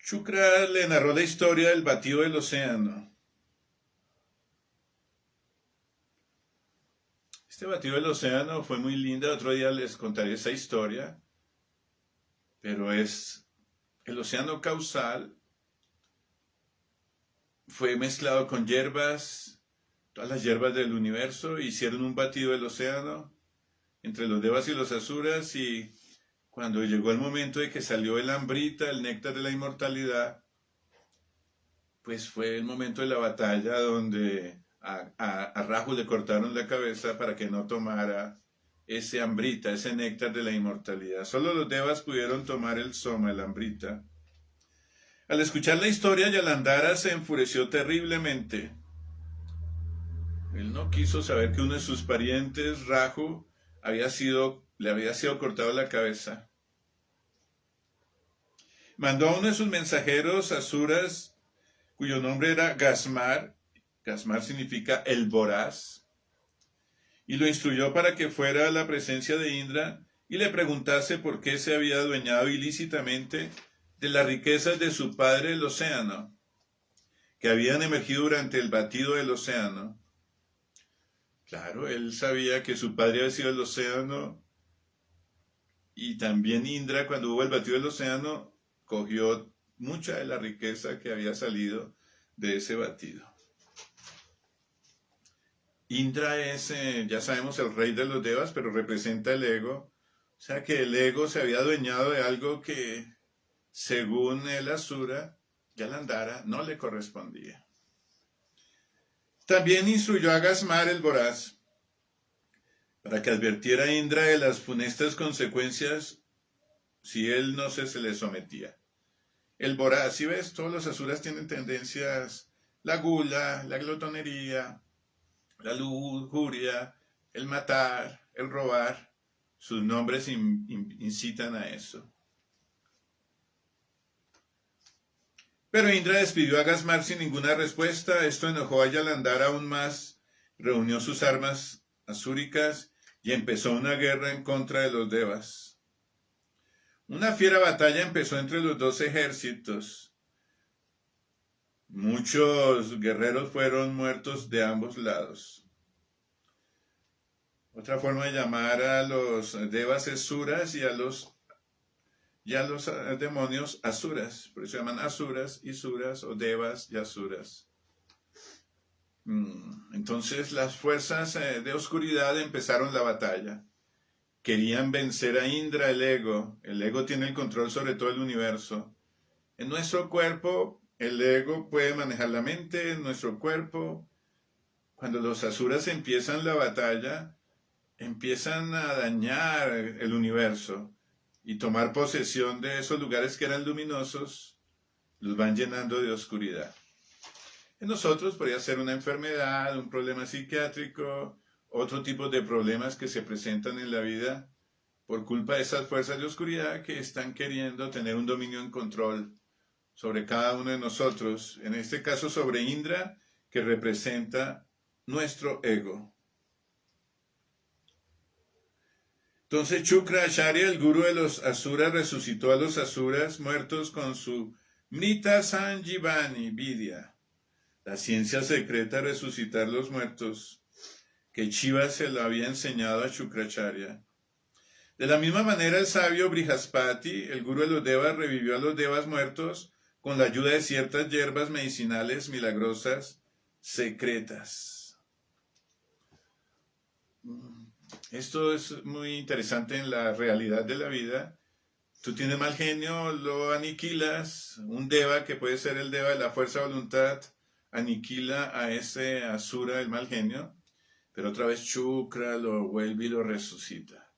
Shukra le narró la historia del batido del océano. Este batido del océano fue muy linda, otro día les contaré esa historia, pero es el océano causal, fue mezclado con hierbas, todas las hierbas del universo, hicieron un batido del océano entre los devas y los asuras, y cuando llegó el momento de que salió el ambrita, el néctar de la inmortalidad, pues fue el momento de la batalla donde a Rahu le cortaron la cabeza para que no tomara ese ambrita, ese néctar de la inmortalidad. Solo los devas pudieron tomar el soma, el ambrita. Al escuchar la historia, Yalandhara se enfureció terriblemente. Él no quiso saber que uno de sus parientes, Rahu, le había sido cortado la cabeza. Mandó a uno de sus mensajeros asuras, cuyo nombre era Gasmar. Gasmar significa el voraz. Y lo instruyó para que fuera a la presencia de Indra y le preguntase por qué se había adueñado ilícitamente de las riquezas de su padre el océano, que habían emergido durante el batido del océano. Claro, él sabía que su padre había sido el océano, y también Indra, cuando hubo el batido del océano, cogió mucha de la riqueza que había salido de ese batido. Indra es, ya sabemos, el rey de los devas, pero representa el ego. O sea que el ego se había adueñado de algo que, según el asura, Yalandhara, no le correspondía. También instruyó a Gasmar el voraz para que advirtiera a Indra de las funestas consecuencias si él no se le sometía. El voraz, si ves, todos los asuras tienen tendencias, la gula, la glotonería, la lujuria, el matar, el robar. Sus nombres incitan a eso. Pero Indra despidió a Gasmar sin ninguna respuesta. Esto enojó a Yalandhara aún más. Reunió sus armas asúricas y empezó una guerra en contra de los devas. Una fiera batalla empezó entre los dos ejércitos. Muchos guerreros fueron muertos de ambos lados. Otra forma de llamar a los devas es suras y a los demonios asuras. Por eso se llaman asuras y suras, o devas y asuras. Entonces las fuerzas de oscuridad empezaron la batalla. Querían vencer a Indra, el ego. El ego tiene el control sobre todo el universo. En nuestro cuerpo, el ego puede manejar la mente. En nuestro cuerpo, cuando los asuras empiezan la batalla, empiezan a dañar el universo y tomar posesión de esos lugares que eran luminosos, los van llenando de oscuridad. En nosotros podría ser una enfermedad, un problema psiquiátrico, otro tipo de problemas que se presentan en la vida por culpa de esas fuerzas de oscuridad que están queriendo tener un dominio en control sobre cada uno de nosotros, en este caso sobre Indra, que representa nuestro ego. Entonces Shukra Acharya, el gurú de los asuras, resucitó a los asuras muertos con su Mrita Sanjivani Vidya, la ciencia secreta de resucitar los muertos, que Shiva se lo había enseñado a Shukracharya. De la misma manera, el sabio Brihaspati, el gurú de los devas, revivió a los devas muertos con la ayuda de ciertas hierbas medicinales milagrosas secretas. Esto es muy interesante en la realidad de la vida. Tú tienes mal genio, lo aniquilas. Un deva, que puede ser el deva de la fuerza de voluntad, aniquila a ese asura del mal genio, pero otra vez Shukra lo vuelve y lo resucita.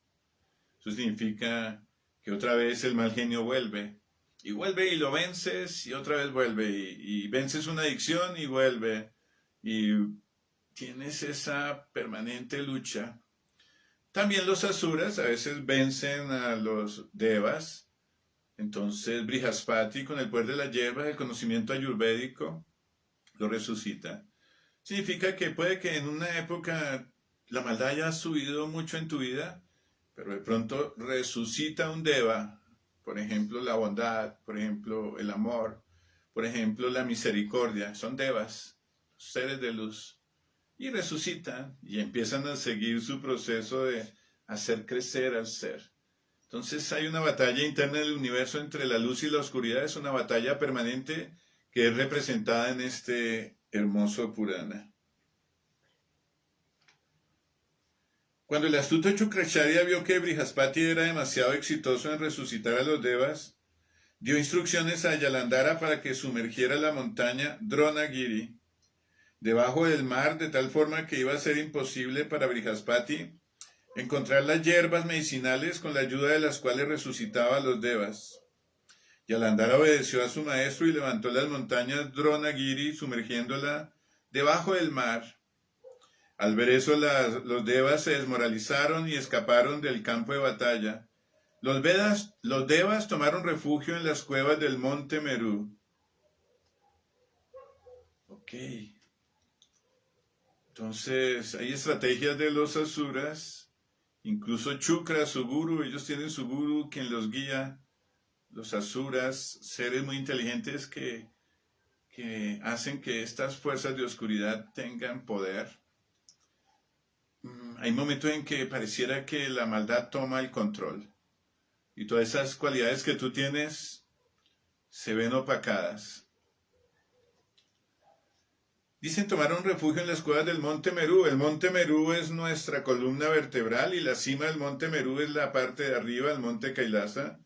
Eso significa que otra vez el mal genio vuelve y lo vences, y otra vez vuelve, y vences una adicción y vuelve, y tienes esa permanente lucha. También los asuras a veces vencen a los devas. Entonces Brihaspati, con el poder de las hierbas, el conocimiento ayurvédico, lo resucita. Significa que puede que en una época la maldad haya subido mucho en tu vida, pero de pronto resucita un deva, por ejemplo la bondad, por ejemplo el amor, por ejemplo la misericordia. Son devas, seres de luz. Y resucitan y empiezan a seguir su proceso de hacer crecer al ser. Entonces hay una batalla interna del universo entre la luz y la oscuridad. Es una batalla permanente que es representada en este hermoso Purana. Cuando el astuto Shukracharya vio que Brihaspati era demasiado exitoso en resucitar a los devas, dio instrucciones a Yalandhara para que sumergiera la montaña Dronagiri debajo del mar, de tal forma que iba a ser imposible para Brihaspati encontrar las hierbas medicinales con la ayuda de las cuales resucitaba a los devas. Yalandhara obedeció a su maestro y levantó las montañas Dronagiri, sumergiéndola debajo del mar. Al ver eso, los devas se desmoralizaron y escaparon del campo de batalla. Los devas tomaron refugio en las cuevas del monte Meru. Ok. Entonces, hay estrategias de los asuras, incluso Shukra, su guru, ellos tienen su guru quien los guía. Los asuras, seres muy inteligentes que hacen que estas fuerzas de oscuridad tengan poder. Hay momentos en que pareciera que la maldad toma el control y todas esas cualidades que tú tienes se ven opacadas. Dicen tomaron refugio en las cuevas del monte Meru. El monte Meru es nuestra columna vertebral y la cima del monte Meru es la parte de arriba del monte Kailasa.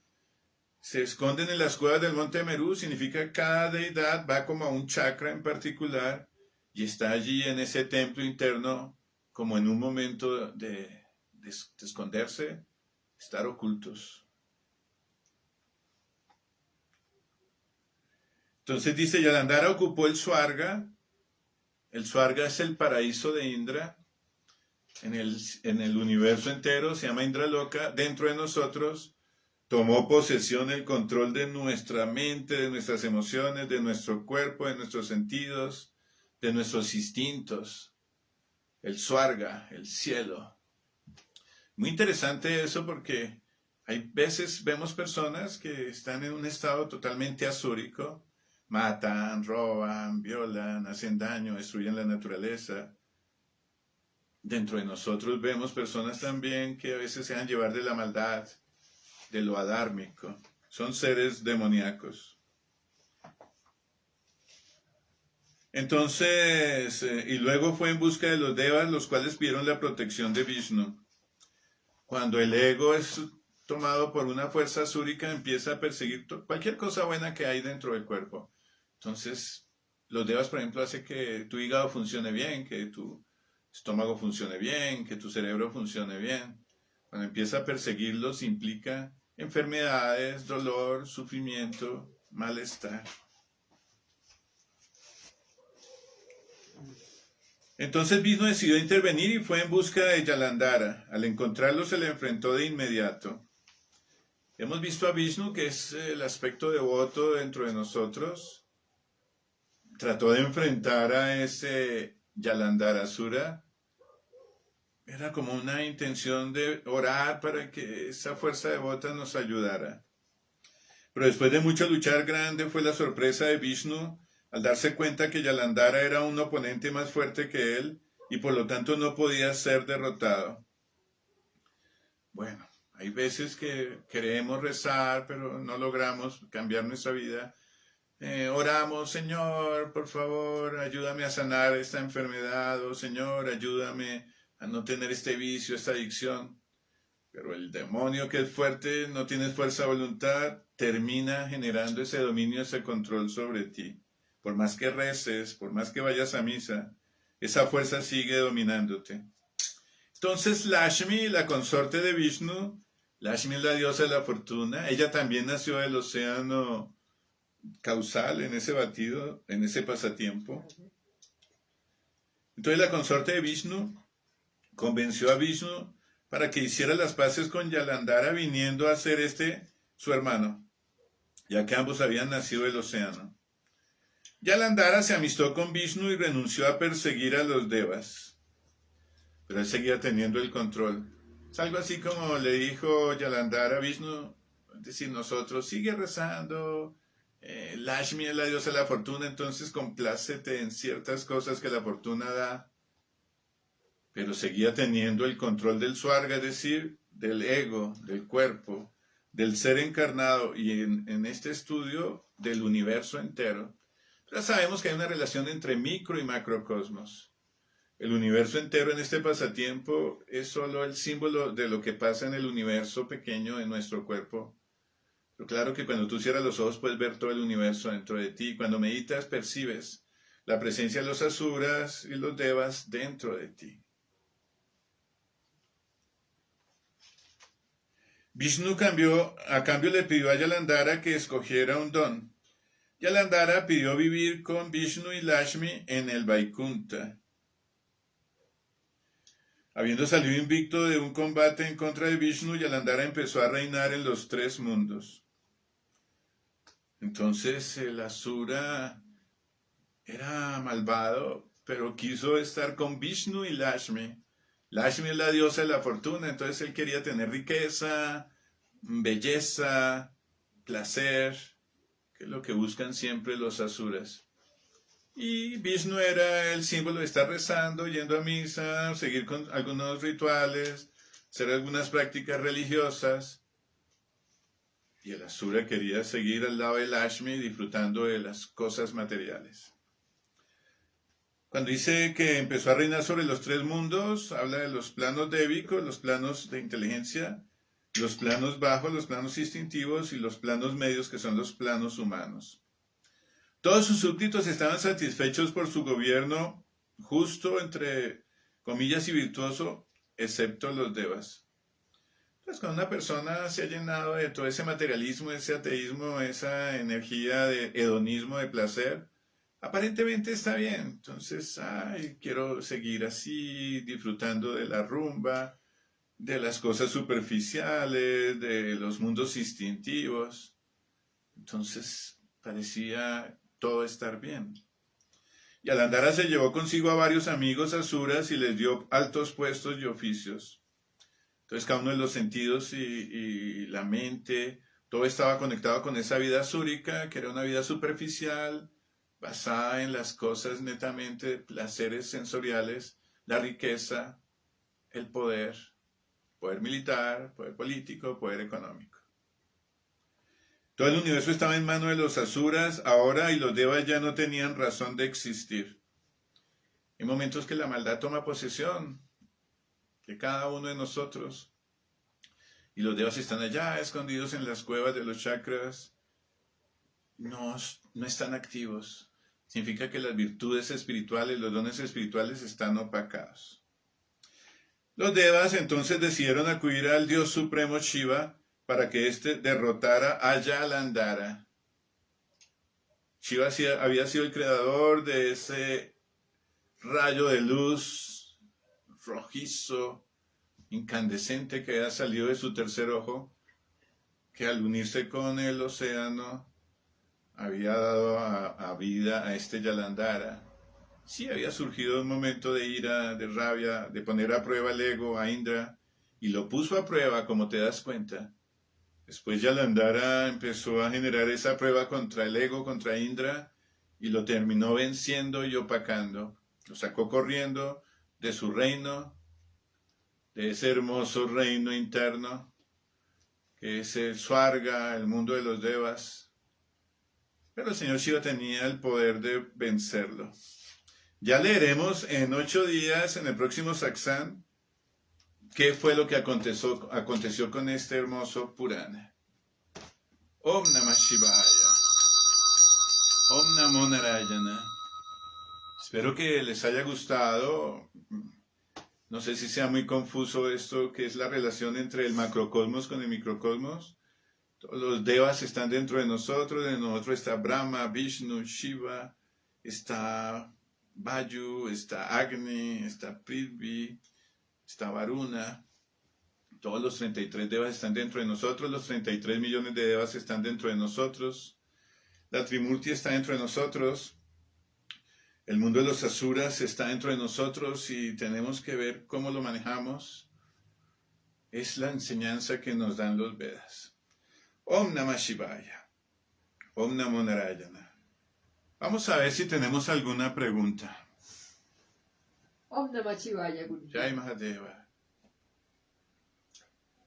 Se esconden en las cuevas del monte Meru, significa que cada deidad va como a un chakra en particular y está allí en ese templo interno como en un momento de esconderse, estar ocultos. Entonces dice, Yalandhara ocupó el Swarga. El Swarga es el paraíso de Indra. En el universo entero se llama Indraloka. Dentro de nosotros tomó posesión el control de nuestra mente, de nuestras emociones, de nuestro cuerpo, de nuestros sentidos, de nuestros instintos. El Swarga, el cielo. Muy interesante eso porque hay veces vemos personas que están en un estado totalmente asúrico, matan, roban, violan, hacen daño, destruyen la naturaleza. Dentro de nosotros vemos personas también que a veces se dejan llevar de la maldad, de lo adármico. Son seres demoníacos. Entonces, y luego fue en busca de los devas, los cuales pidieron la protección de Vishnu. Cuando el ego es tomado por una fuerza asúrica, empieza a perseguir cualquier cosa buena que hay dentro del cuerpo. Entonces, los devas, por ejemplo, hacen que tu hígado funcione bien, que tu estómago funcione bien, que tu cerebro funcione bien. Cuando empieza a perseguirlos, implica enfermedades, dolor, sufrimiento, malestar. Entonces Vishnu decidió intervenir y fue en busca de Yalandhara. Al encontrarlo se le enfrentó de inmediato. Hemos visto a Vishnu, que es el aspecto devoto dentro de nosotros. Trató de enfrentar a ese Yalandharasura. Era como una intención de orar para que esa fuerza devota nos ayudara. Pero después de mucho luchar grande fue la sorpresa de Vishnu al darse cuenta que Yalandhara era un oponente más fuerte que él y por lo tanto no podía ser derrotado. Bueno, hay veces que queremos rezar, pero no logramos cambiar nuestra vida. Oramos, Señor, por favor, ayúdame a sanar esta enfermedad, o Señor, ayúdame a no tener este vicio, esta adicción. Pero el demonio que es fuerte, no tienes fuerza de voluntad, termina generando ese dominio, ese control sobre ti. Por más que reces, por más que vayas a misa, esa fuerza sigue dominándote. Entonces Lakshmi, la consorte de Vishnu, Lakshmi es la diosa de la fortuna, ella también nació del océano causal en ese batido, en ese pasatiempo. Entonces la consorte de Vishnu convenció a Vishnu para que hiciera las paces con Yalandhara viniendo a ser su hermano, ya que ambos habían nacido del océano. Yalandhara se amistó con Vishnu y renunció a perseguir a los devas, pero él seguía teniendo el control. Es algo así como le dijo Yalandhara a Vishnu, es decir, nosotros, sigue rezando, Lakshmi es la diosa de la fortuna, entonces complácete en ciertas cosas que la fortuna da, pero seguía teniendo el control del Swarga, es decir, del ego, del cuerpo, del ser encarnado y en este estudio del universo entero. Ya sabemos que hay una relación entre micro y macrocosmos. El universo entero en este pasatiempo es solo el símbolo de lo que pasa en el universo pequeño de nuestro cuerpo. Pero claro que cuando tú cierras los ojos puedes ver todo el universo dentro de ti. Cuando meditas percibes la presencia de los asuras y los devas dentro de ti. Vishnu a cambio le pidió a Yalandhara que escogiera un don. Yalandhara pidió vivir con Vishnu y Lakshmi en el Vaikunta. Habiendo salido invicto de un combate en contra de Vishnu, Yalandhara empezó a reinar en los 3 mundos. Entonces el asura era malvado, pero quiso estar con Vishnu y Lakshmi. Lakshmi es la diosa de la fortuna, entonces él quería tener riqueza, belleza, placer, que es lo que buscan siempre los asuras. Y Vishnu era el símbolo de estar rezando, yendo a misa, seguir con algunos rituales, hacer algunas prácticas religiosas. Y el asura quería seguir al lado de Lakshmi disfrutando de las cosas materiales. Cuando dice que empezó a reinar sobre los 3 mundos, habla de los planos débicos, los planos de inteligencia, los planos bajos, los planos instintivos y los planos medios, que son los planos humanos. Todos sus súbditos estaban satisfechos por su gobierno justo, entre comillas, y virtuoso, excepto los devas. Entonces, cuando una persona se ha llenado de todo ese materialismo, ese ateísmo, esa energía de hedonismo, de placer, aparentemente está bien. Entonces, quiero seguir así, disfrutando de la rumba, de las cosas superficiales, de los mundos instintivos. Entonces, parecía todo estar bien. Y Yalandhara se llevó consigo a varios amigos asuras y les dio altos puestos y oficios. Entonces cada uno de los sentidos y la mente, todo estaba conectado con esa vida asúrica, que era una vida superficial, basada en las cosas netamente, placeres sensoriales, la riqueza, el poder militar, poder político, poder económico. Todo el universo estaba en manos de los asuras ahora y los devas ya no tenían razón de existir. Hay momentos que la maldad toma posesión de cada uno de nosotros. Y los devas están allá, escondidos en las cuevas de los chakras. No están activos. Significa que las virtudes espirituales, los dones espirituales están opacados. Los devas entonces decidieron acudir al Dios Supremo Shiva para que éste derrotara a Yalandhara. Shiva había sido el creador de ese rayo de luz rojizo, incandescente, que había salido de su tercer ojo, que al unirse con el océano había dado a vida a este Yalandara. Sí había surgido un momento de ira, de rabia, de poner a prueba el ego a Indra, y lo puso a prueba, como te das cuenta. Después Yalandara empezó a generar esa prueba contra el ego, contra Indra, y lo terminó venciendo y opacando. Lo sacó corriendo de su reino, de ese hermoso reino interno, que es el Swarga, el mundo de los Devas. Pero el señor Shiva tenía el poder de vencerlo. Ya leeremos en 8 días, en el próximo Satsang, qué fue lo que aconteció con este hermoso Purana. Om Namah Shivaya. Om Namo Narayana. Espero que les haya gustado. No sé si sea muy confuso esto, que es la relación entre el macrocosmos con el microcosmos. Todos los devas están dentro de nosotros está Brahma, Vishnu, Shiva, está Vayu, está Agni, está Prithvi, está Varuna. Todos los 33 devas están dentro de nosotros, los 33 millones de devas están dentro de nosotros. La Trimurti está dentro de nosotros. El mundo de los asuras está dentro de nosotros y tenemos que ver cómo lo manejamos. Es la enseñanza que nos dan los Vedas. Om Namah Shivaya. Om Namo Narayana. Vamos a ver si tenemos alguna pregunta. Om Namah Shivaya, Guru. Jai Mahadeva.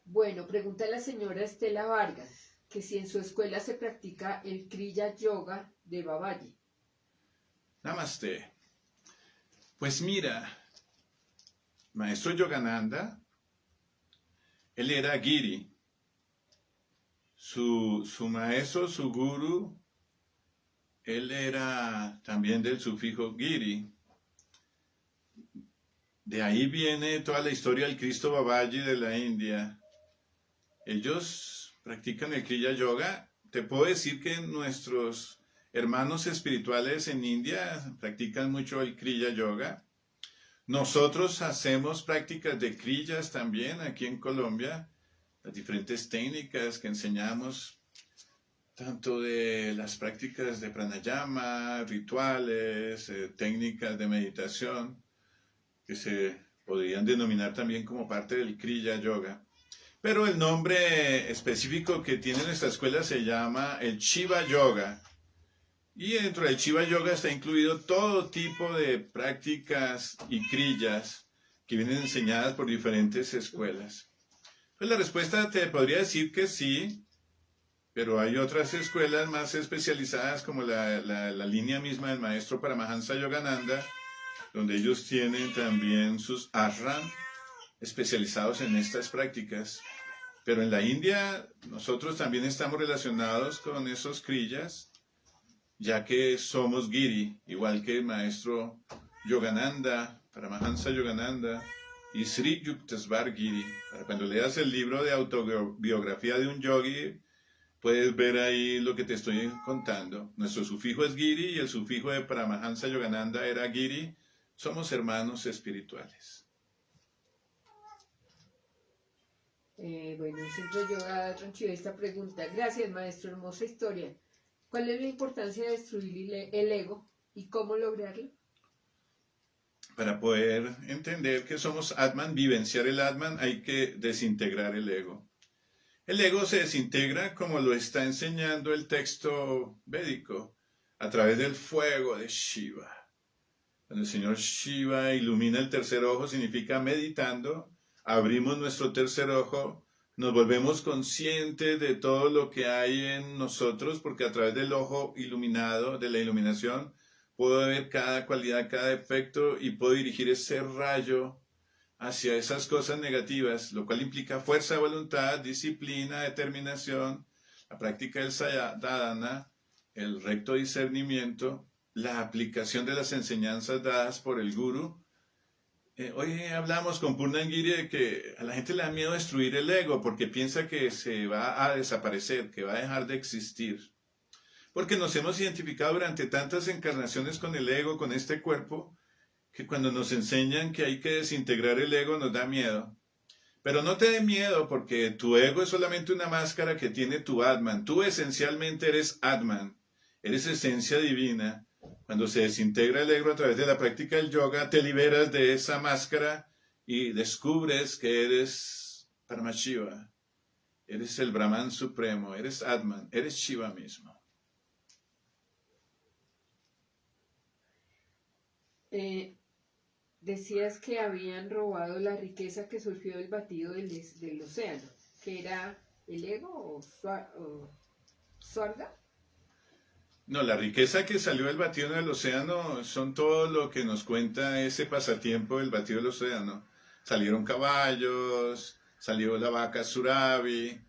Bueno, pregunta la señora Estela Vargas, que si en su escuela se practica el Kriya Yoga de Babaji. Namaste. Pues mira, Maestro Yogananda, él era Giri. Su maestro, su guru, él era también del sufijo Giri. De ahí viene toda la historia del Cristo Babaji de la India. Ellos practican el Kriya Yoga. Te puedo decir que nuestros hermanos espirituales en India practican mucho el Kriya Yoga. Nosotros hacemos prácticas de Kriyas también aquí en Colombia. Las diferentes técnicas que enseñamos, tanto de las prácticas de pranayama, rituales, técnicas de meditación, que se podrían denominar también como parte del Kriya Yoga. Pero el nombre específico que tiene nuestra escuela se llama el Shiva Yoga. Y dentro del Shiva Yoga está incluido todo tipo de prácticas y kriyas que vienen enseñadas por diferentes escuelas. Pues la respuesta te podría decir que sí, pero hay otras escuelas más especializadas como la línea misma del maestro Paramahansa Yogananda, donde ellos tienen también sus ashram especializados en estas prácticas. Pero en la India nosotros también estamos relacionados con esos kriyas, ya que somos Giri, igual que el maestro Yogananda, Paramahansa Yogananda, y Sri Yuktasvar Giri. Cuando leas el libro de autobiografía de un yogi, puedes ver ahí lo que te estoy contando. Nuestro sufijo es Giri y el sufijo de Paramahansa Yogananda era Giri. Somos hermanos espirituales. Bueno, el Centro Yoga Ranchido esta pregunta. Gracias, maestro, hermosa historia. ¿Cuál es la importancia de destruir el ego y cómo lograrlo? Para poder entender que somos Atman, vivenciar el Atman, hay que desintegrar el ego. El ego se desintegra como lo está enseñando el texto védico, a través del fuego de Shiva. Cuando el señor Shiva ilumina el tercer ojo, significa meditando, abrimos nuestro tercer ojo, nos volvemos conscientes de todo lo que hay en nosotros, porque a través del ojo iluminado, de la iluminación, puedo ver cada cualidad, cada defecto y puedo dirigir ese rayo hacia esas cosas negativas, lo cual implica fuerza de voluntad, disciplina, determinación, la práctica del sadhana, el recto discernimiento, la aplicación de las enseñanzas dadas por el guru. Hoy hablamos con Purnangiri de que a la gente le da miedo destruir el ego porque piensa que se va a desaparecer, que va a dejar de existir. Porque nos hemos identificado durante tantas encarnaciones con el ego, con este cuerpo, que cuando nos enseñan que hay que desintegrar el ego nos da miedo. Pero no te dé miedo porque tu ego es solamente una máscara que tiene tu Atman. Tú esencialmente eres Atman, eres esencia divina. Cuando se desintegra el ego a través de la práctica del yoga, te liberas de esa máscara y descubres que eres Paramashiva, eres el Brahman supremo, eres Atman, eres Shiva mismo. Decías que habían robado la riqueza que surgió del batido del océano, que era el ego o Swarga. No, la riqueza que salió del batido del océano son todo lo que nos cuenta ese pasatiempo del batido del océano. Salieron caballos, salió la vaca Surabi,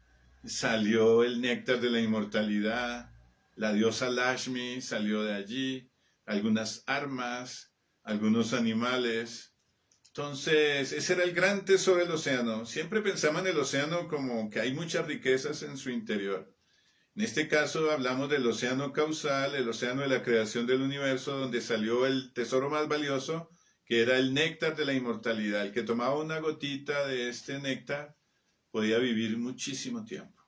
salió el néctar de la inmortalidad, la diosa Lashmi salió de allí, algunas armas, algunos animales. Entonces, ese era el gran tesoro del océano. Siempre pensamos en el océano como que hay muchas riquezas en su interior. En este caso hablamos del océano causal, el océano de la creación del universo, donde salió el tesoro más valioso, que era el néctar de la inmortalidad. El que tomaba una gotita de este néctar podía vivir muchísimo tiempo.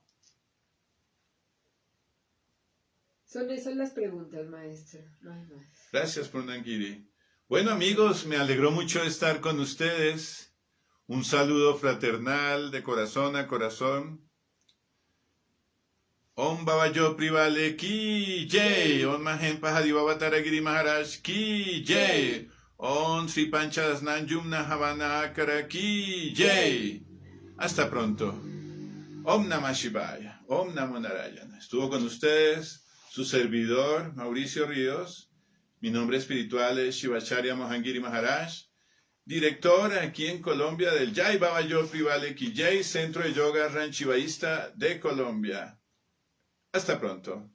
Son esas las preguntas, maestro. No hay más. Gracias, Purnangiri. Bueno, amigos, me alegró mucho estar con ustedes. Un saludo fraternal de corazón a corazón. Om Babayo Privale Ki Jai. Om Mahen Pahadi Babataragiri Maharaj Ki Jai. Om Sri Panchadasnan Yumna Havana Akara Ki Jai. Hasta pronto. Om Namah Shivaya. Om Namo Narayana. Estuvo con ustedes su servidor Mauricio Ríos. Mi nombre espiritual es Shivacharya Mohangiri Maharaj, director aquí en Colombia del Jai Babayo Privale Ki Jai, Centro de Yoga Ranchivaísta de Colombia. Hasta pronto.